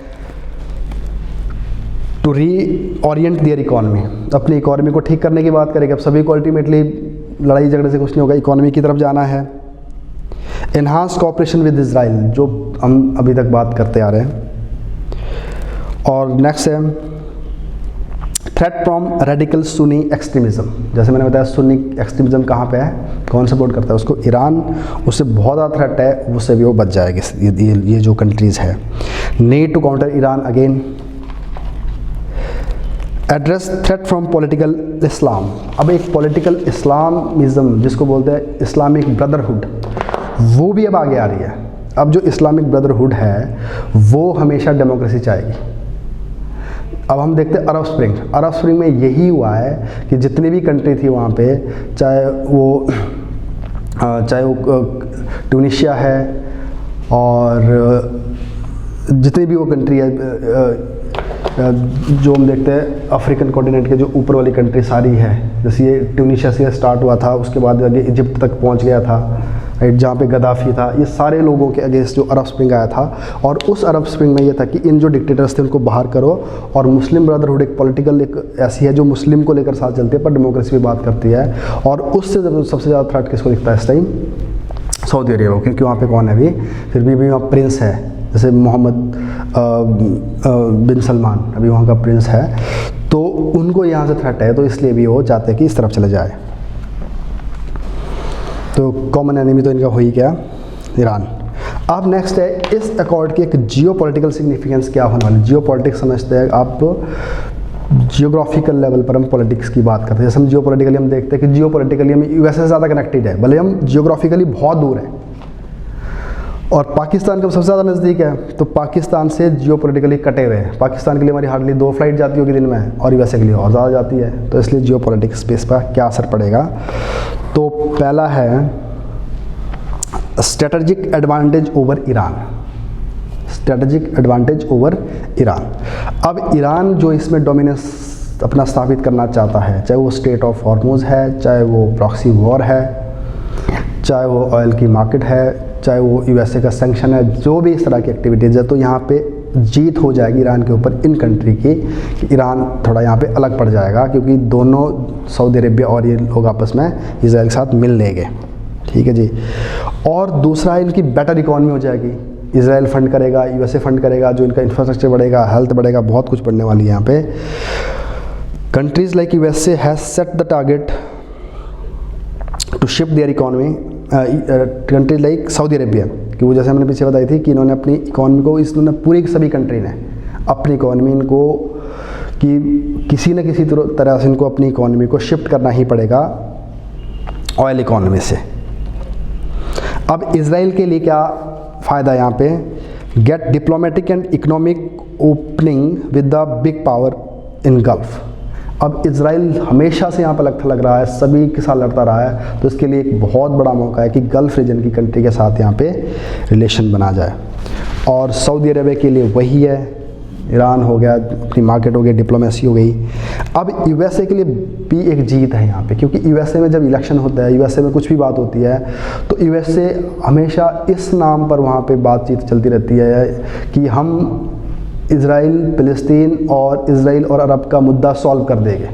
S1: टू रीओरिएंट देयर इकॉनमी, अपनी इकॉनमी को ठीक करने की बात करेगा। अब सभी को अल्टीमेटली लड़ाई झगड़े से कुछ नहीं होगा, इकॉनमी की तरफ जाना है। एनहांस कोऑपरेशन विद इजराइल, जो हम अभी तक बात करते आ रहे हैं। और नेक्स्ट है threat from radical Sunni extremism. जैसे मैंने बताया सुन्नी एक्सट्रीमिज्म कहाँ पे है, कौन सपोर्ट करता है उसको, ईरान। उससे बहुत ज़्यादा थ्रेट है, उससे भी वो बच जाएगी ये जो कंट्रीज़ है। Need to counter Iran again. Address threat from political Islam. अब एक पॉलिटिकल इस्लामिज्म जिसको बोलते हैं इस्लामिक ब्रदरहुड, वो भी अब आगे आ रही है। अब जो इस्लामिक ब्रदरहुड है वो हमेशा डेमोक्रेसी चाहेगी। अब हम देखते हैं अरब स्प्रिंग में यही हुआ है कि जितनी भी कंट्री थी वहाँ पे, चाहे वो ट्यूनीशिया है और जितनी भी वो कंट्री है, जो हम देखते हैं अफ्रीकन कॉन्टिनेंट के जो ऊपर वाली कंट्री सारी है, जैसे ये ट्यूनीशिया से स्टार्ट हुआ था, उसके बाद आगे इजिप्ट तक पहुँच गया था, राइट, जहाँ पे गद्दाफी था। ये सारे लोगों के अगेंस्ट जो अरब स्प्रिंग आया था, और उस अरब स्प्रिंग में ये था कि इन जो डिक्टेटर्स थे उनको बाहर करो। और मुस्लिम ब्रदरहुड एक पॉलिटिकल एक ऐसी है जो मुस्लिम को लेकर साथ चलती है पर डेमोक्रेसी की बात करती है। और उससे सबसे ज़्यादा थ्रेट किसको दिखता है इस टाइम, सऊदी अरेबिया को, क्योंकि वहाँ पे कौन है अभी, फिर भी वहाँ प्रिंस है, जैसे मोहम्मद बिन सलमान अभी वहाँ का प्रिंस है, तो उनको यहाँ से थ्रेट है, तो इसलिए भी वो चाहते हैं कि इस तरफ चले जाए। तो कॉमन एनिमी तो इनका हो ही गया ईरान। अब नेक्स्ट है इस अकॉर्ड की एक जियोपॉलिटिकल सिग्निफिकेंस क्या होने वाली। जियोपॉलिटिक्स समझते हैं आप, जियोग्राफिकल लेवल पर हम पॉलिटिक्स की बात करते हैं। जैसे हम जियोपॉलिटिकली हम देखते हैं कि जियोपॉलिटिकली हम यूएसए से ज़्यादा कनेक्टेड है, भले हम जियोग्राफिकली बहुत दूर हैं। और पाकिस्तान का सबसे ज़्यादा नज़दीक है, तो पाकिस्तान से जियोपॉलिटिकली कटे हुए हैं। पाकिस्तान के लिए हमारी हार्डली 2 फ्लाइट जाती होगी दिन में, और यूएसए के लिए और ज़्यादा जाती है। तो इसलिए जियोपॉलिटिक्स पे इस पर क्या असर पड़ेगा। तो पहला है strategic advantage over Iran. Strategic advantage over Iran. अब ईरान जो इसमें डोमिनेंस अपना स्थापित करना चाहता है, चाहे वो स्टेट ऑफ हॉर्मुज़ है, चाहे वो प्रॉक्सी वॉर है, चाहे वो ऑयल की मार्केट है, चाहे वो यूएसए का सैंक्शन है, जो भी इस तरह की एक्टिविटीज़ है, तो यहाँ पे जीत हो जाएगी ईरान के ऊपर इन कंट्री की, कि ईरान थोड़ा यहाँ पे अलग पड़ जाएगा, क्योंकि दोनों सऊदी अरेबिया और ये लोग आपस में इजराइल के साथ मिल लेंगे। ठीक है जी। और दूसरा इनकी बेटर इकॉनमी हो जाएगी, इजराइल फंड करेगा, यूएसए फंड करेगा, जो इनका इंफ्रास्ट्रक्चर बढ़ेगा, हेल्थ बढ़ेगा, बहुत कुछ बढ़ने वाली है यहाँ पे। Countries like USA has set the target to shift their economy. Countries like Saudi Arabia, कि वो जैसे मैंने पीछे बताई थी कि इन्होंने अपनी इकॉनमी को, इन्होंने पूरी सभी कंट्री ने अपनी इकॉनमी इनको कि किसी न किसी तरह से इनको अपनी इकॉनमी को शिफ्ट करना ही पड़ेगा ऑयल इकॉनमी से। अब इजराइल के लिए क्या फ़ायदा यहाँ पे, get diplomatic and economic opening with the big power in Gulf. अब इजराइल हमेशा से यहाँ पर लग रहा है, सभी के साथ लड़ता रहा है, तो इसके लिए एक बहुत बड़ा मौका है कि गल्फ रीजन की कंट्री के साथ यहाँ पे रिलेशन बना जाए। और सऊदी अरेबिया के लिए वही है, ईरान हो गया, अपनी मार्केट हो गई, डिप्लोमेसी हो गई। अब यूएसए के लिए भी एक जीत है यहाँ पे, क्योंकि यूएसए में जब इलेक्शन होता है, यूएसए में कुछ भी बात होती है, तो यूएसए हमेशा इस नाम पर वहाँ पे बातचीत चलती रहती है कि हम इजराइल, फिलिस्तीन और इजराइल और अरब का मुद्दा सॉल्व कर देंगे।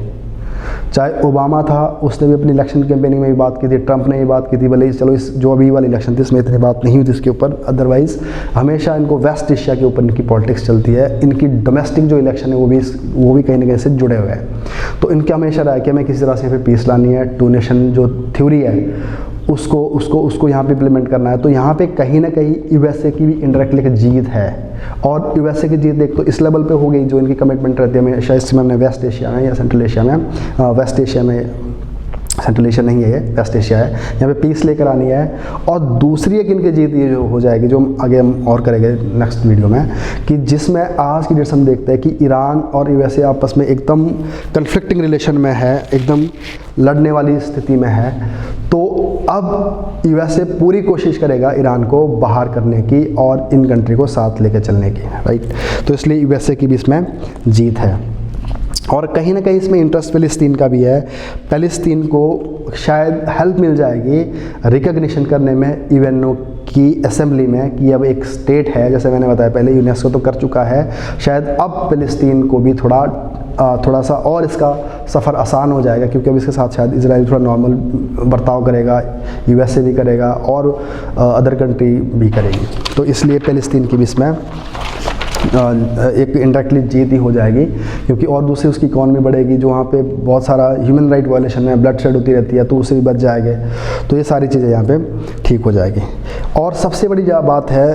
S1: चाहे ओबामा था, उसने भी अपनी इलेक्शन कैंपेनिंग में भी बात की थी, ट्रंप ने भी बात की थी, भले चलो इस जो अभी वाली इलेक्शन थी इसमें इतनी बात नहीं हुई थी इसके ऊपर, अदरवाइज़ हमेशा इनको वेस्ट एशिया के ऊपर इनकी पॉलिटिक्स चलती है। इनकी डोमेस्टिक जो इलेक्शन है वो भी कहीं ना कहीं से जुड़े हुए हैं। तो इनका हमेशा रहा है कि हमें किसी तरह से यहाँ पे पीस लानी है, 2 नेशन जो थ्योरी है उसको यहाँ पे इम्प्लीमेंट करना है। तो यहाँ पे कहीं ना कहीं यूएसए की भी इनडायरेक्टली एक जीत है। और यूएसए की जीत एक तो इस लेवल पे हो गई, जो इनकी कमिटमेंट रहती है हमेशा इसमें वेस्ट एशिया में या सेंट्रल एशिया में, वेस्ट एशिया में, सेंट्रल एशिया नहीं है ये, वेस्ट एशिया है, यहाँ पे पीस लेकर आनी है। और दूसरी एक इनकी जीत ये जो हो जाएगी, जो आगे हम और करेंगे नेक्स्ट वीडियो में, कि जिसमें आज की डेट हम देखते हैं कि ईरान और यूएसए आपस में एकदम कन्फ्लिक्टिंग रिलेशन में है, एकदम लड़ने वाली स्थिति में है। तो अब यूएसए पूरी कोशिश करेगा ईरान को बाहर करने की और इन कंट्री को साथ लेकर चलने की, राइट। तो इसलिए यूएसए की भी इसमें जीत है। और कहीं ना कहीं इसमें इंटरेस्ट फिलिस्तीन का भी है। फिलिस्तीन को शायद हेल्प मिल जाएगी रिकग्निशन करने में यूएनओ की असेंबली में कि अब एक स्टेट है, जैसे मैंने बताया पहले यूनेस्को तो कर चुका है, शायद अब फ़लस्तीन को भी थोड़ा सा और इसका सफ़र आसान हो जाएगा, क्योंकि अब इसके साथ शायद इजराइल थोड़ा नॉर्मल बर्ताव करेगा, यूएसए भी करेगा और अदर कंट्री भी करेगी। तो इसलिए फ़लस्तीन की भी इसमें एक इंडायरेक्टली जीत ही हो जाएगी, क्योंकि और दूसरी उसकी इकॉनमी बढ़ेगी, जो वहाँ पे बहुत सारा ह्यूमन राइट वायलेशन में ब्लड शेड होती रहती है, तो उससे भी बच जाएंगे। तो ये सारी चीज़ें यहाँ पे ठीक हो जाएगी। और सबसे बड़ी बात है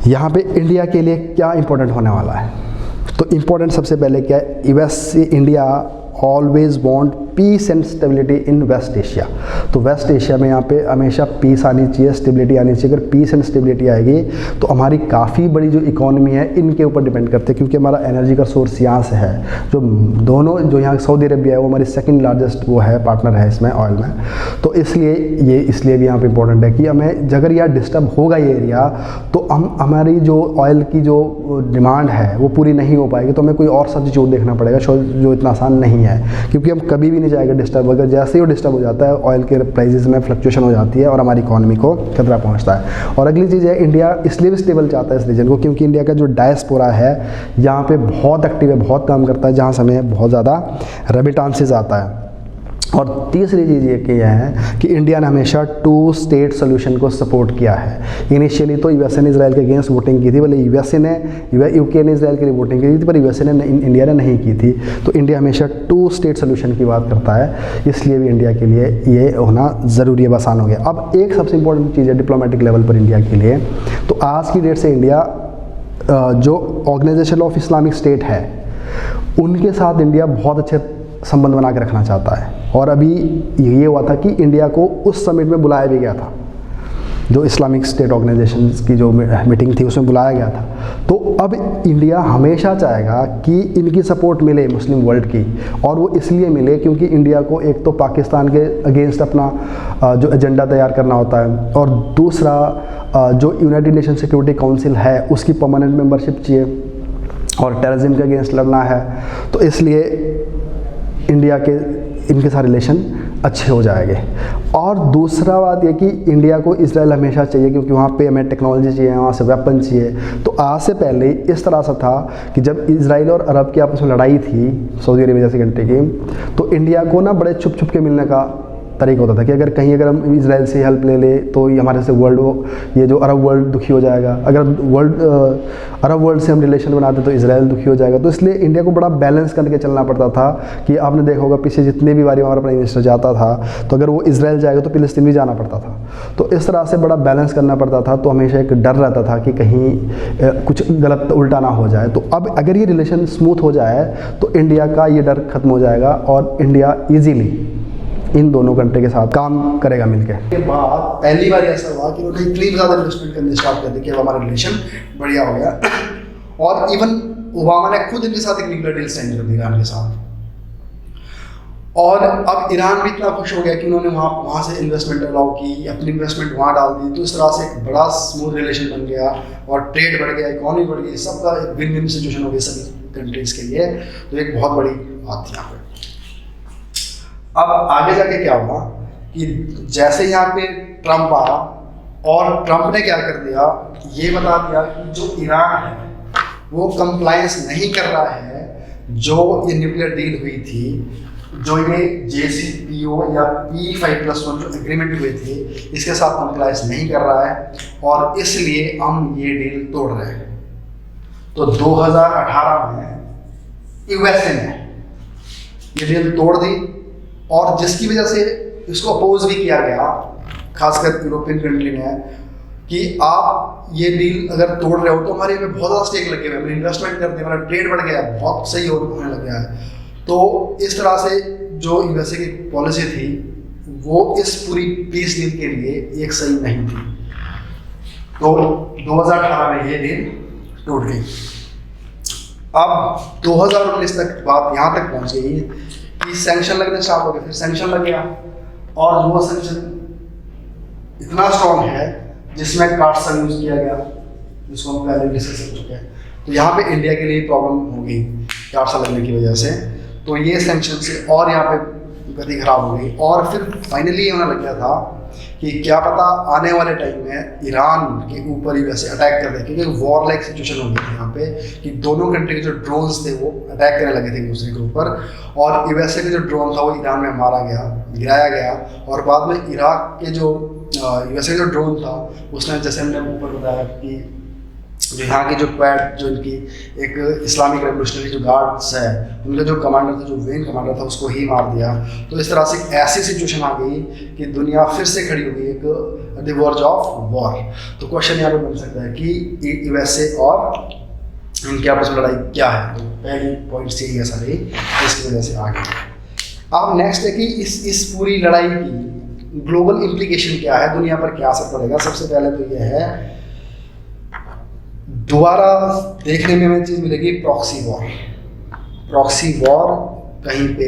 S1: यहाँ पे इंडिया के लिए क्या इम्पोर्टेंट होने वाला है। तो इम्पोर्टेंट सबसे पहले क्या है, USA India always want peace and stability in West Asia. तो वेस्ट एशिया में यहाँ पे हमेशा पीस आनी चाहिए, स्टेबिलिटी आनी चाहिए। अगर पीस एंड स्टेबिलिटी आएगी तो हमारी काफ़ी बड़ी जो इकोनॉमी है इनके ऊपर डिपेंड करते हैं, क्योंकि हमारा एनर्जी का सोर्स यहाँ से है। जो दोनों जो यहाँ सऊदी अरबिया है वो हमारी सेकंड लार्जेस्ट वो है, पार्टनर है इसमें ऑयल में। तो इसलिए भी यहाँ पे इम्पोर्टेंट है कि हमें अगर यहाँ डिस्टर्ब होगा ये एरिया तो हमारी जो ऑयल की जो डिमांड है वो पूरी नहीं हो पाएगी, तो हमें कोई और सब्स्टिट्यूट देखना पड़ेगा जो इतना आसान नहीं है, क्योंकि हम कभी भी नहीं जाएगा डिस्टर्ब। अगर जैसे ही वो डिस्टर्ब हो जाता है ऑयल के प्राइसेस में फ्लक्चुएशन हो जाती है और हमारी इकोनॉमी को खतरा पहुंचता है। और अगली चीज़ है, इंडिया इसलिए भी स्टेबल चाहता है इस रीजन को, क्योंकि इंडिया का जो डायस्पोरा है यहाँ पे बहुत एक्टिव है, बहुत काम करता है, जहाँ से हमें बहुत ज़्यादा रेमिटेंसेस आता है। और तीसरी चीज़ ये कि है कि इंडिया ने हमेशा 2 स्टेट सोल्यूशन को सपोर्ट किया है। इनिशियली तो यूएसए ने इसराइल के अगेंस्ट वोटिंग की थी, भले यूके ने इसराइल के लिए वोटिंग की थी, पर इंडिया ने नहीं की थी। तो इंडिया हमेशा 2 स्टेट सोल्यूशन की बात करता है, इसलिए भी इंडिया के लिए ये होना ज़रूरी है, आसान हो गया। अब एक सबसे इंपॉर्टेंट चीज़ है डिप्लोमेटिक लेवल पर इंडिया के लिए, तो आज की डेट से इंडिया जो ऑर्गेनाइजेशन ऑफ इस्लामिक स्टेट है उनके साथ इंडिया बहुत अच्छे संबंध बना के रखना चाहता है। और अभी ये हुआ था कि इंडिया को उस समिट में बुलाया भी गया था, जो इस्लामिक स्टेट ऑर्गेनाइजेशन की जो मीटिंग थी उसमें बुलाया गया था। तो अब इंडिया हमेशा चाहेगा कि इनकी सपोर्ट मिले मुस्लिम वर्ल्ड की, और वो इसलिए मिले क्योंकि इंडिया को एक तो पाकिस्तान के अगेंस्ट अपना जो एजेंडा तैयार करना होता है, और दूसरा जो यूनाइटेड नेशन सिक्योरिटी काउंसिल है उसकी परमानेंट मेंबरशिप चाहिए, और टेररिज्म के अगेंस्ट लड़ना है। तो इसलिए इंडिया के इनके साथ रिलेशन अच्छे हो जाएंगे। और दूसरा बात यह कि इंडिया को इजराइल हमेशा चाहिए, क्योंकि वहाँ पे हमें टेक्नोलॉजी चाहिए, वहाँ से वेपन चाहिए। तो आज से पहले इस तरह से था कि जब इजराइल और अरब की आपस में लड़ाई थी सऊदी अरेबिया जैसी कंट्री की, तो इंडिया को ना बड़े छुप छुप के मिलने का तरीका होता था कि अगर हम इजराइल से हेल्प ले ले तो ये हमारे से ये जो अरब वर्ल्ड दुखी हो जाएगा, अगर अरब वर्ल्ड से हम रिलेशन बनाते तो इजराइल दुखी हो जाएगा। तो इसलिए इंडिया को बड़ा बैलेंस करके चलना पड़ता था कि आपने देखा होगा पीछे जितने भी बारी हमारा प्राइम मिनिस्टर जाता था तो अगर वो इजराइल जाएगा तो फिलिस्तीन भी जाना पड़ता था। तो इस तरह से बड़ा बैलेंस करना पड़ता था। तो हमेशा एक डर रहता था कि कहीं कुछ गलत उल्टा ना हो जाए। तो अब अगर ये रिलेशन स्मूथ हो जाए तो इंडिया का ये डर खत्म हो जाएगा और इंडिया ईजीली इन दोनों कंट्री के साथ काम करेगा मिलके।
S2: के बाद पहली बार ऐसा हुआ कि उन्होंने इतनी ज़्यादा इन्वेस्टमेंट करनी स्टार्ट कर दी कि हमारा रिलेशन बढ़िया हो गया। और इवन ओबामा ने खुद इनके साथ एक न्यूक्लियर डील साइन कर दी ईरान के साथ। और अब ईरान भी इतना खुश हो गया कि उन्होंने वहाँ से इन्वेस्टमेंट अलाउ की, अपनी इन्वेस्टमेंट वहाँ डाल दी। तो इस तरह से एक बड़ा स्मूथ रिलेशन बन गया और ट्रेड बढ़ गया, इकॉनमी बढ़ गई, सबका एक विन विन सिचुएशन हो गई सभी कंट्रीज़ के लिए। तो एक बहुत बड़ी बात थी यहाँ पे। अब आगे जाके क्या हुआ कि जैसे यहाँ पे ट्रम्प आया और ट्रम्प ने क्या कर दिया, ये बता दिया कि जो ईरान है वो कंप्लायंस नहीं कर रहा है, जो ये न्यूक्लियर डील हुई थी, जो ये JCPO या P5+1 जो एग्रीमेंट हुए थे इसके साथ कंप्लायंस नहीं कर रहा है और इसलिए हम ये डील तोड़ रहे हैं। तो 2018 में यूएसए ने ये डील तोड़ दी और जिसकी वजह से इसको अपोज भी किया गया, खासकर यूरोपियन कंट्री ने, कि आप ये डील अगर तोड़ रहे हो तो हमारे में बहुत ज़्यादा स्टेक लगे हुए, हमने इन्वेस्टमेंट कर दिया, हमारा ट्रेड बढ़ गया, बहुत सही होने लग गया है। तो इस तरह से जो यूएसए की पॉलिसी थी वो इस पूरी पीस डील के लिए एक सही नहीं थी। तो 2018 में ये डील टूट गई। अब 2019 तक बात यहाँ तक पहुँच गई कि सैंक्शन लगने स्टार्ट हो गए, फिर सैंक्शन लग गया और वो सैंक्शन इतना स्ट्रॉन्ग है जिसमें कार्ड्स यूज किया गया, जिसको हम पहले डिस्कस कर चुके हैं। तो यहाँ पे इंडिया के लिए प्रॉब्लम होगी कार्ड्स लगने की वजह से। तो ये सैंक्शन से और यहाँ पे गति खराब हो गई और फिर फाइनली ये होने लग गया था कि क्या पता आने वाले टाइम में ईरान के ऊपर ही वैसे अटैक कर दे, क्योंकि वॉर लाइक सिचुएशन हो गई थी यहाँ पे कि दोनों कंट्री के जो ड्रोन्स थे वो अटैक करने लगे थे एक दूसरे के ऊपर, और यूएसए के जो ड्रोन था वो ईरान में मारा गया, गिराया गया, और बाद में इराक के जो यूएसए का जो ड्रोन था उसने, जैसे हमने ऊपर बताया कि जो यहाँ की जो क्वाड, जो इनकी एक इस्लामिक रेवोल्यूशनरी जो गार्ड्स है, उनका जो कमांडर था, जो वेन कमांडर था, उसको ही मार दिया। तो इस तरह से एक ऐसी सिचुएशन आ गई कि दुनिया फिर से खड़ी हो गई एक द वर्ज ऑफ वॉर। तो क्वेश्चन यहाँ पे बन सकता है कि यूएसए और इनकी आपस में लड़ाई क्या है। तो पहली पॉइंट्स यही है सारी, इसकी वजह से आ गई। अब नेक्स्ट है कि इस पूरी लड़ाई की ग्लोबल इम्प्लीकेशन क्या है, दुनिया पर क्या असर पड़ेगा। सबसे पहले तो यह है, दोबारा देखने में हमें चीज़ मिलेगी प्रॉक्सी वॉर। प्रॉक्सी वॉर कहीं पे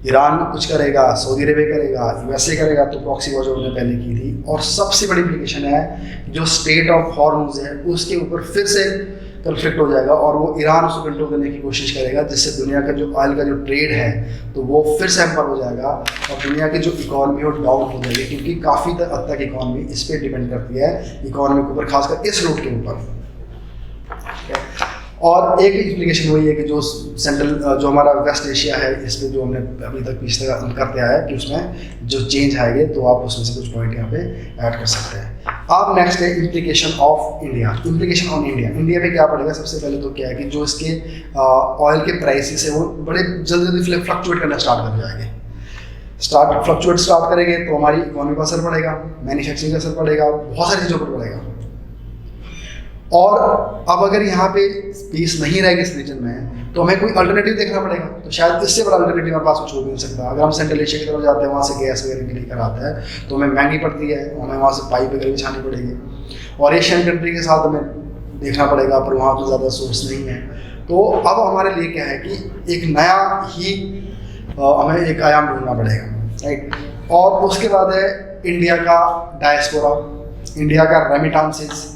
S2: ईरान कुछ करेगा, सऊदी अरेबिया करेगा, यूएसए करेगा, तो प्रॉक्सी वॉर जो उन्होंने पहले की थी। और सबसे बड़ी इम्प्लीकेशन है जो स्टेट ऑफ हॉर्मुज़ है उसके ऊपर फिर से कन्फ्लिक्ट हो जाएगा, और वो ईरान उसको कंट्रोल करने की कोशिश करेगा, जिससे दुनिया का जो ऑयल का जो ट्रेड है तो वो फिर से हैम्पर हो जाएगा, और दुनिया की जो इकॉनमी है वो डाउन हो जाएगी, क्योंकि काफ़ी हद तक इकॉनमी इस पर डिपेंड करती है, इकॉनमी के ऊपर, खासकर इस रूट के ऊपर। और एक इम्प्लीकेशन वही है कि जो सेंट्रल, जो हमारा वेस्ट एशिया है, इस पे जो हमने अभी तक पिछले करते आया है कि उसमें जो चेंज आएंगे, तो आप उसमें से कुछ पॉइंट यहाँ पे ऐड कर सकते हैं। अब नेक्स्ट है implication of India. Implication on India, India पे क्या पड़ेगा। सबसे पहले तो क्या है कि जो इसके ऑयल के प्राइसेस है वो बड़े जल्दी फ्लक्चुएट करना स्टार्ट कर जाएंगे। फ्लक्चुएट स्टार्ट करेंगे तो हमारी इकोनॉमी पर असर पड़ेगा, मैन्युफैक्चरिंग का असर पड़ेगा, बहुत सारी चीज़ों पर पड़ेगा। और अब अगर यहाँ पे पीस नहीं रहेगी इस रीजन में, तो हमें कोई अल्टरनेटिव देखना पड़ेगा। तो शायद इससे बड़ा अल्टरनेटिव हमारे पास कुछ हो भी नहीं सकता। अगर हम सेंट्रल एशिया की तरफ जाते हैं, वहाँ से गैस वगैरह के लेकर आता है, तो हमें महंगी पड़ती है, हमें वहाँ से पाइप वगैरह बिछानी पड़ेगी, और एशियन कंट्री के साथ हमें देखना पड़ेगा, पर वहाँ पर ज़्यादा सोर्स नहीं है। तो अब हमारे लिए क्या है कि एक नया ही हमें एक आयाम ढूंढना पड़ेगा, राइट। और उसके बाद है इंडिया का डायस्पोरा, इंडिया का रेमिटांसेस,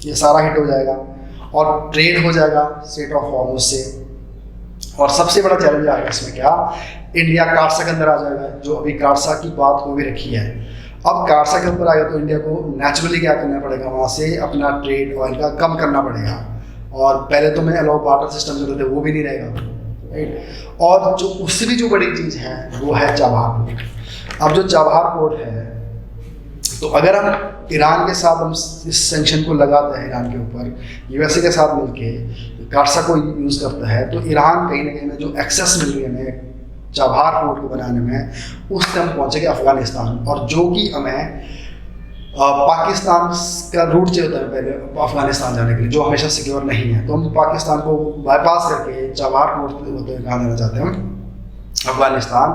S2: ये सारा हिट हो जाएगा, और ट्रेड हो जाएगा स्टेट ऑफ हॉर्मुज़ से। और सबसे बड़ा चैलेंज आएगा इसमें क्या, इंडिया कार्सा के अंदर आ जाएगा, जो अभी कार्सा की बात हो भी रखी है। अब कार्सा के ऊपर आएगा तो इंडिया को नेचुरली क्या करना पड़ेगा, वहाँ से अपना ट्रेड ऑयल का कम करना पड़ेगा, और पहले तो मैं अलाउ बार्टर सिस्टम जो थे वो भी नहीं रहेगा, राइट। और जो उससे भी जो बड़ी चीज़ है वो है चाबहार पोर्ट। अब जो चाबहार पोर्ट है, तो अगर हम ईरान के साथ हम इस सेंक्शन को लगाते हैं, ईरान के ऊपर यूएसए के साथ मिलके कार्सा को यूज़ करता है, तो ईरान कहीं ना कहीं जो एक्सेस मिल रही है हमें चाबहार पोर्ट को बनाने में, उससे हम पहुँचेंगे अफगानिस्तान, और जो कि हमें पाकिस्तान का रूट चाहिए होता है पहले अफगानिस्तान जाने के लिए, जो हमेशा सिक्योर नहीं है। तो हम पाकिस्तान को बाईपास करके चाबहार पोर्ट होते हुए कहाँ जाना चाहते हैं हम, अफगानिस्तान,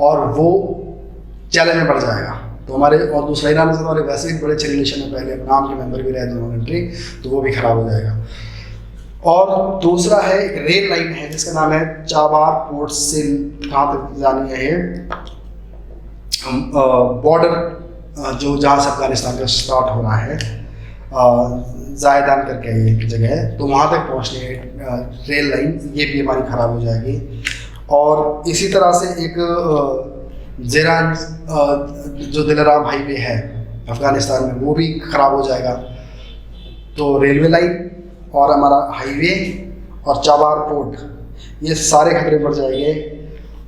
S2: और वो चैलेंज में बढ़ जाएगा। तो हमारे, और दूसरा ईरान से हमारे वैसे भी बड़े अच्छे रिलेशन है, पहले नाम के मेंबर भी रहे दोनों कंट्री, तो वो भी खराब हो जाएगा। और दूसरा है एक रेल लाइन है जिसका नाम है चाबहार पोर्ट से कहाँ तक जानी है, बॉर्डर जो जहाँ से अफगानिस्तान का स्टार्ट होना है, जायदान करके एक जगह है, तो वहाँ तक पहुँचनी है रेल लाइन, ये भी हमारी ख़राब हो जाएगी। और इसी तरह से एक ज़ेरान जो दिलराम हाईवे है अफ़गानिस्तान में, वो भी ख़राब हो जाएगा। तो रेलवे लाइन और हमारा हाईवे और चाबहार पोर्ट, ये सारे खतरे बढ़ जाएंगे।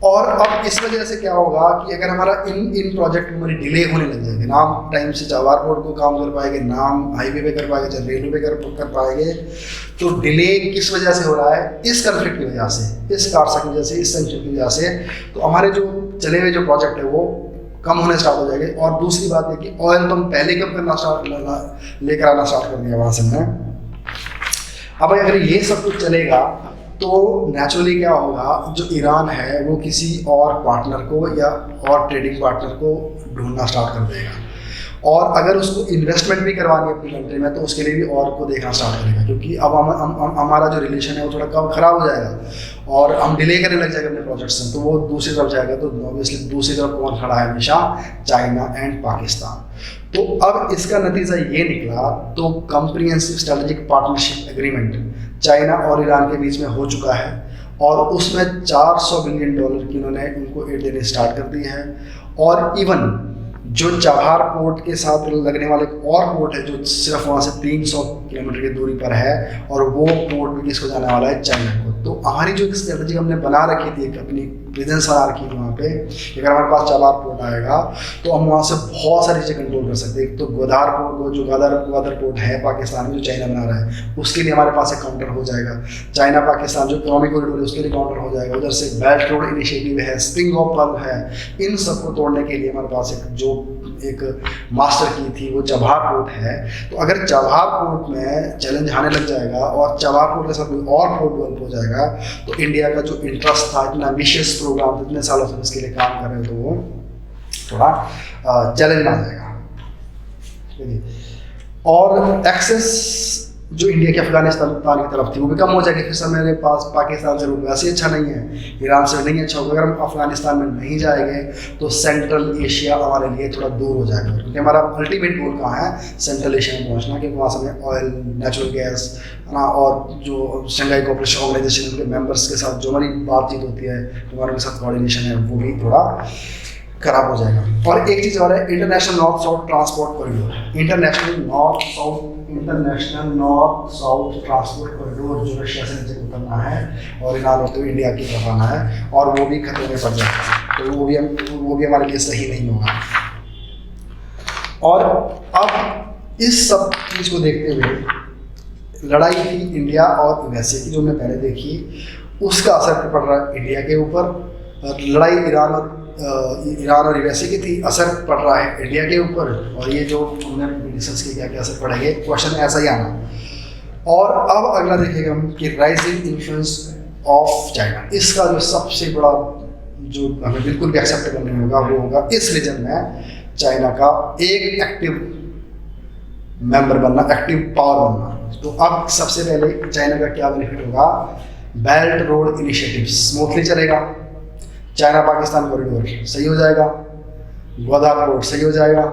S2: और अब इस वजह से क्या होगा कि अगर हमारा इन प्रोजेक्ट में हमारी डिले होने लग जाएगी, ना हम टाइम से चाबहार पोर्ट को काम कर पाएंगे, ना हम हाईवे पे कर पाएंगे, चाहे रेलवे पे कर पाएंगे। तो डिले किस वजह से हो रहा है, इस कन्फ्लिक्ट की वजह से, इस कार्सा की वजह से, इस सेंक्शन की वजह से। तो हमारे जो चले हुए जो प्रोजेक्ट है वो कम होने स्टार्ट हो जाएंगे। और दूसरी बात है कि ऑयल तो हम पहले कम करना लेकर आना स्टार्ट कर दिया वहाँ से हमने। अब अगर ये सब कुछ चलेगा तो नेचुरली क्या होगा, जो ईरान है वो किसी और पार्टनर को या और ट्रेडिंग पार्टनर को ढूंढना स्टार्ट कर देगा। और अगर उसको इन्वेस्टमेंट भी करवानी है अपनी कंट्री में, तो उसके लिए भी और को देखना स्टार्ट करेगा, क्योंकि अब हमारा जो रिलेशन है वो थोड़ा कम ख़राब हो जाएगा और हम डिले करने लग जाएंगे अपने प्रोजेक्ट्स में, तो वो दूसरी तरफ जाएगा। तो ऑब्वियसली दूसरी तरफ कौन खड़ा है हमेशा, चाइना एंड पाकिस्तान। तो अब इसका नतीजा ये निकला, तो comprehensive strategic partnership agreement China और ईरान के बीच में हो चुका है, और उसमें $400 बिलियन की उन्होंने उनको एड देने स्टार्ट कर दी है। और इवन जो चबहार पोर्ट के साथ लगने वाले एक और पोर्ट है जो सिर्फ वहाँ से 300 किलोमीटर की दूरी पर है, और वो पोर्ट भी किसको जाने वाला है, चाइना को। तो हमारी जो स्ट्रेटजी हमने बना रखी थी, एक अपनी प्रेजेंस बना रखी थी वहाँ पे, अगर हमारे पास चबहार पोर्ट आएगा तो हम वहाँ से बहुत सारी चीज़ें कंट्रोल कर सकते हैं। एक तो ग्वादर पोर्ट, जो ग्वादर पोर्ट है पाकिस्तान में, जो चाइना बना रहा है, उसके लिए हमारे पास एक काउंटर हो जाएगा। चाइना पाकिस्तान जो इकोनॉमिक कॉरिडोर है उसके लिए काउंटर हो जाएगा। उधर से बेल्ट रोड इनिशिएटिव है, स्प्रिंग ऑफ पर्ल है, इन सबको तोड़ने के लिए हमारे पास एक मास्टर की थी वो चबहार पोर्ट है। तो अगर चबहार पोर्ट में चैलेंज आने लग जाएगा और चबहार पोर्ट के साथ कोई और पोर्ट डेवलप हो जाएगा, तो इंडिया का जो इंटरेस्ट था, इतना एम्बिशियस प्रोग्राम, इतने सालों से इसके लिए काम कर रहे हैं, तो वो थोड़ा चैलेंज आ जाएगा। और एक्सेस जो इंडिया के अफगानिस्तान की तरफ थी वो भी कम हो जाएगी। फिर सब मेरे पास पाकिस्तान से रुपया ऐसे अच्छा नहीं है, ईरान से नहीं अच्छा होगा। अगर हम अफगानिस्तान में नहीं जाएंगे तो सेंट्रल एशिया हमारे लिए थोड़ा दूर हो जाएगा, क्योंकि हमारा अल्टीमेट गोल कहाँ है, सेंट्रल एशिया में पहुँचना, क्योंकि वहाँ से हमें ऑयल, नेचुरल गैस है ना, और जो शंघाई कोऑपरेशन ऑर्गेनाइजेशन उनके मेंबर्स के साथ जो हमारी बातचीत होती है, हमारे साथ कोऑर्डिनेशन है, वो भी थोड़ा खराब हो जाएगा। और एक चीज़ और है, international north south transport corridor. International north south transport corridor जो रशिया से नीचे उतरना है और ईरान होते हुए इंडिया की तरफ आना है, और वो भी खतरे में पड़ जाएगा, तो वो भी हमारे लिए सही नहीं होगा। और अब इस सब चीज़ को देखते हुए लड़ाई थी इंडिया और यूएसए की, जो हमने पहले देखी, उसका असर पड़ रहा है इंडिया के ऊपर। लड़ाई ईरान और यूएसए की थी, असर पड़ रहा है इंडिया के ऊपर। और ये जो हमने डिस्कस किया क्या असर पड़ेगा, क्वेश्चन ऐसा ही आना। और अब अगला देखेंगे हम कि राइजिंग इन्फ्लुएंस ऑफ चाइना। इसका जो सबसे बड़ा, जो हमें बिल्कुल भी एक्सेप्टेबल नहीं होगा, वो होगा इस रीजन में चाइना का एक एक्टिव मेंबर बनना, एक्टिव पावर बनना। तो अब सबसे पहले चाइना का क्या बेनिफिट होगा, बेल्ट रोड इनिशिएटिव स्मूथली चलेगा, चाइना पाकिस्तान कॉरिडोर सही हो जाएगा, ग्वादर पोर्ट सही हो जाएगा,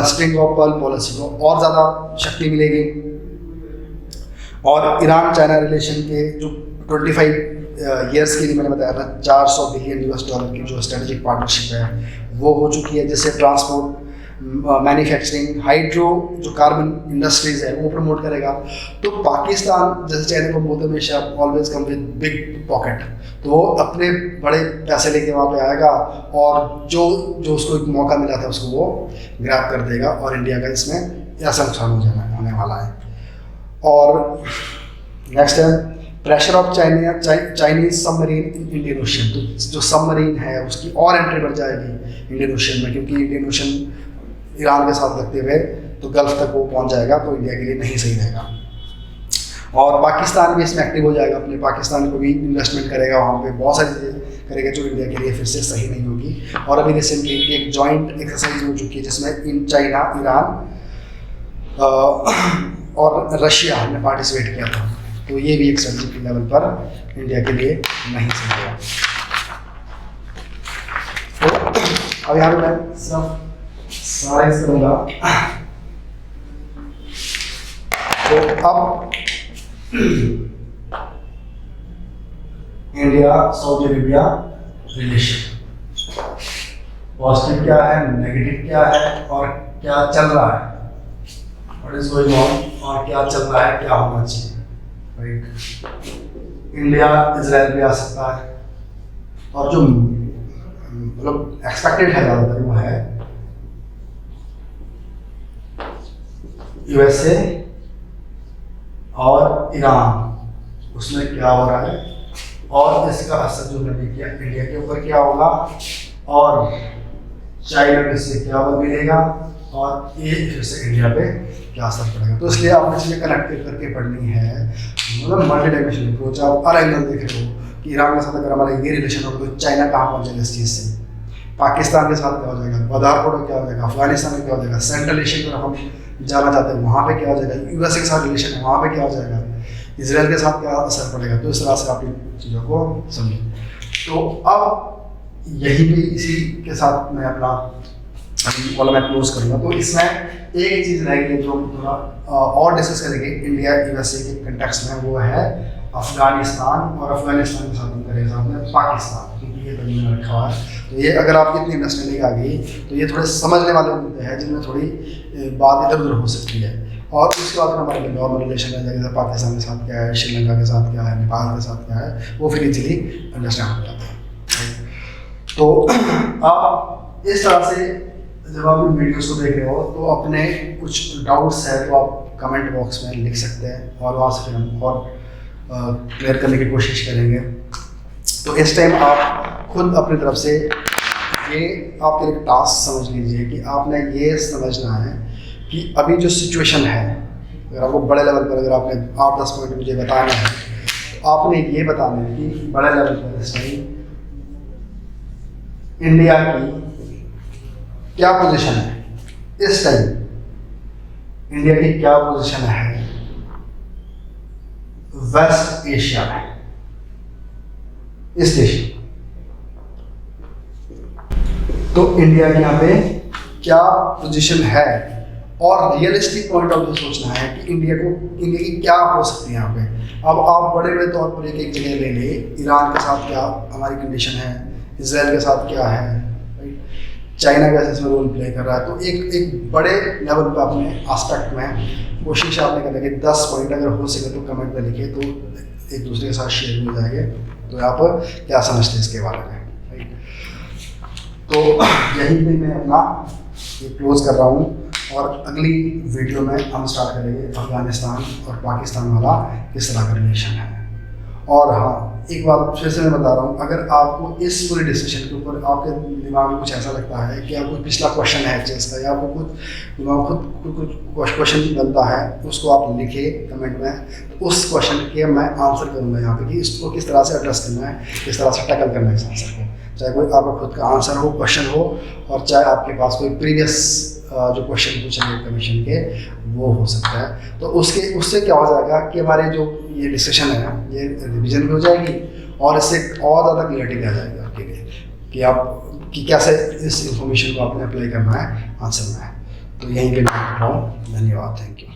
S2: स्प्रिंग ऑफ पर्ल पॉलिसी को और ज़्यादा शक्ति मिलेगी, और ईरान चाइना रिलेशन के जो 25 ईयर्स के लिए मैंने बताया था $400 बिलियन की जो स्ट्रेटेजिक पार्टनरशिप है वो हो चुकी है, जिससे ट्रांसपोर्ट, मैन्युफैक्चरिंग, हाइड्रो जो कार्बन इंडस्ट्रीज है वो प्रमोट करेगा। तो पाकिस्तान जैसे चाइना को बोलते हमेशा always come with big pocket, तो वो अपने बड़े पैसे लेके वहाँ पे आएगा और जो उसको एक मौका मिला था उसको वो ग्रैब कर देगा, और इंडिया का इसमें ऐसा नुकसान होने वाला है। और नेक्स्ट है pressure of Chinese submarine in Indian ocean. तो जो सबमरीन है उसकी और एंट्री बढ़ जाएगी इंडियन ओशन में, क्योंकि इंडियन ओशन ईरान के साथ लगते हुए तो गल्फ तक वो पहुंच जाएगा, तो इंडिया के लिए नहीं सही रहेगा। और पाकिस्तान भी इसमें एक्टिव हो जाएगा, अपने पाकिस्तान को भी इन्वेस्टमेंट करेगा, वहाँ पे बहुत सारी चीज़ें करेगा जो इंडिया के लिए फिर से सही नहीं होगी। और अभी रिसेंटली एक जॉइंट एक्सरसाइज हो चुकी है जिसमें चाइना, ईरान और रशिया ने पार्टिसिपेट किया था, तो ये भी एक स्ट्रेटेजिक लेवल पर इंडिया के लिए नहीं सही होगा। तो अब यहाँ पे मैं सिर्फ समराइज करूँगा। तो अब India Saudi Arabia relation, positive क्या है, नेगेटिव क्या है, और क्या चल रहा है, व्हाट इज गोइंग ऑन, और क्या चल रहा है, क्या होना चाहिए, राइट। इंडिया इजराइल भी आ सकता है, और जो मतलब एक्सपेक्टेड है ज़्यादातर वो है यूएसए और ईरान, उसमें क्या हो रहा है, और इसका असर जो मैंने किया इंडिया के ऊपर क्या होगा, और चाइना में से क्या मिलेगा, और ये फिर से इंडिया पे क्या असर पड़ेगा। तो इसलिए आपने चीज़ें कनेक्ट करके पढ़नी है, मतलब मल्टी डायमेंशनल अप्रोच। आप हर एंगल देख रहे हो कि ईरान के साथ अगर हमारा ये रिलेशन होगा तो चाइना कहाँ पहुँच जाएगा इस चीज़ से, पाकिस्तान के साथ क्या हो जाएगा, ग्वादर पोर्ट क्या हो जाएगा, अफगानिस्तान में क्या हो जाएगा, सेंट्रल एशिया की तरफ हम जाना चाहते हैं वहाँ पे क्या हो जाएगा, यूएसए के साथ रिलेशन है वहाँ पे क्या हो जाएगा, इजराइल के साथ क्या असर पड़ेगा। तो इस तरह से आप इन चीज़ों को समझें। तो अब यही भी इसी के साथ मैं अपना वाला मैं क्लोज करूँगा। तो इसमें एक चीज़ रहेगी जो थोड़ा और डिस्कस करेंगे इंडिया यूएसए के कंटेक्स्ट में, वो है अफगानिस्तान, और अफगानिस्तान के साथ हम करेंगे साथ में पाकिस्तान, क्योंकि ये तो मैंने रखा हुआ है। तो ये अगर आपकी इतनी अंडरस्टैंडिंग आ गई तो ये थोड़े समझने वाले मुद्दे हैं जिनमें थोड़ी बात इधर उधर हो सकती है। और उसके बाद हमारे नॉर्मल रिलेशन है, जैसे पाकिस्तान के साथ क्या है, श्रीलंका के साथ क्या है, नेपाल के साथ क्या है, वो फिर इजीली अंडरस्टैंड हो जाता है। तो आप इस तरह से जब आप इन वीडियोस को देख रहे हो तो अपने कुछ डाउट्स है तो आप कमेंट बॉक्स में लिख सकते हैं और वहाँ से फिर हम और क्लियर करने की कोशिश करेंगे। तो इस टाइम आप खुद अपनी तरफ से ये आपके लिए टास्क समझ लीजिए कि आपने ये समझना है कि अभी जो सिचुएशन है, अगर आपको बड़े लेवल पर अगर आपने 8-10 पॉइंट मुझे बताना है तो आपने ये बताना है कि बड़े लेवल पर इस टाइम इंडिया की क्या पोजीशन है, इस टाइम इंडिया की क्या पोजीशन है वेस्ट एशिया में, इस देश में। तो इंडिया की यहाँ पे क्या पोजीशन है और रियलिस्टिक पॉइंट ऑफ व्यू सोचना है कि इंडिया की क्या हो सकती है यहाँ पे। अब आप बड़े बड़े तौर पर एक जगह ले ले, ईरान के साथ क्या हमारी कंडीशन है, इजराइल के साथ क्या है, चाइना कैसे इसमें रोल प्ले कर रहा है। तो एक बड़े लेवल पर अपने एस्पेक्ट में कोशिश आपने करने के 10 पॉइंट अगर हो सके तो कमेंट में लिखिए, तो एक दूसरे के साथ शेयर हो जाएंगे। तो यहाँ पर क्या समझते हैं इसके बारे में, राइट। तो यहीं पे मैं अपना ये क्लोज कर रहा हूँ और अगली वीडियो में हम स्टार्ट करेंगे अफगानिस्तान और पाकिस्तान वाला किस तरह का रिलेशन है। और हाँ, एक बात फिर से मैं बता रहा हूँ, अगर आपको इस पूरे डिस्कशन के ऊपर आपके दिमाग में कुछ ऐसा लगता है कि आपको पिछला क्वेश्चन है चेस का, या आपको कुछ क्वेश्चन बनता है, उसको आप लिखिए कमेंट में, तो उस क्वेश्चन के मैं आंसर करूँगा यहाँ पे कि इसको किस तरह से एड्रेस करना है, किस तरह से टैकल करना है इस आंसर को। चाहे कोई आपका खुद का आंसर हो, क्वेश्चन हो, और चाहे आपके पास कोई प्रीवियस जो क्वेश्चन पूछेंगे कमीशन के वो हो सकता है। तो उससे क्या हो जाएगा कि हमारे जो ये डिस्कशन है ये रिवीजन भी हो जाएगी और इससे और ज़्यादा क्लियरिटी आ जाएगी आपके लिए कि कैसे इस इंफॉर्मेशन को आपने अप्लाई करना है आंसर में है। तो यहीं पे मैं बैठ रहा हूँ। धन्यवाद, थैंक यू।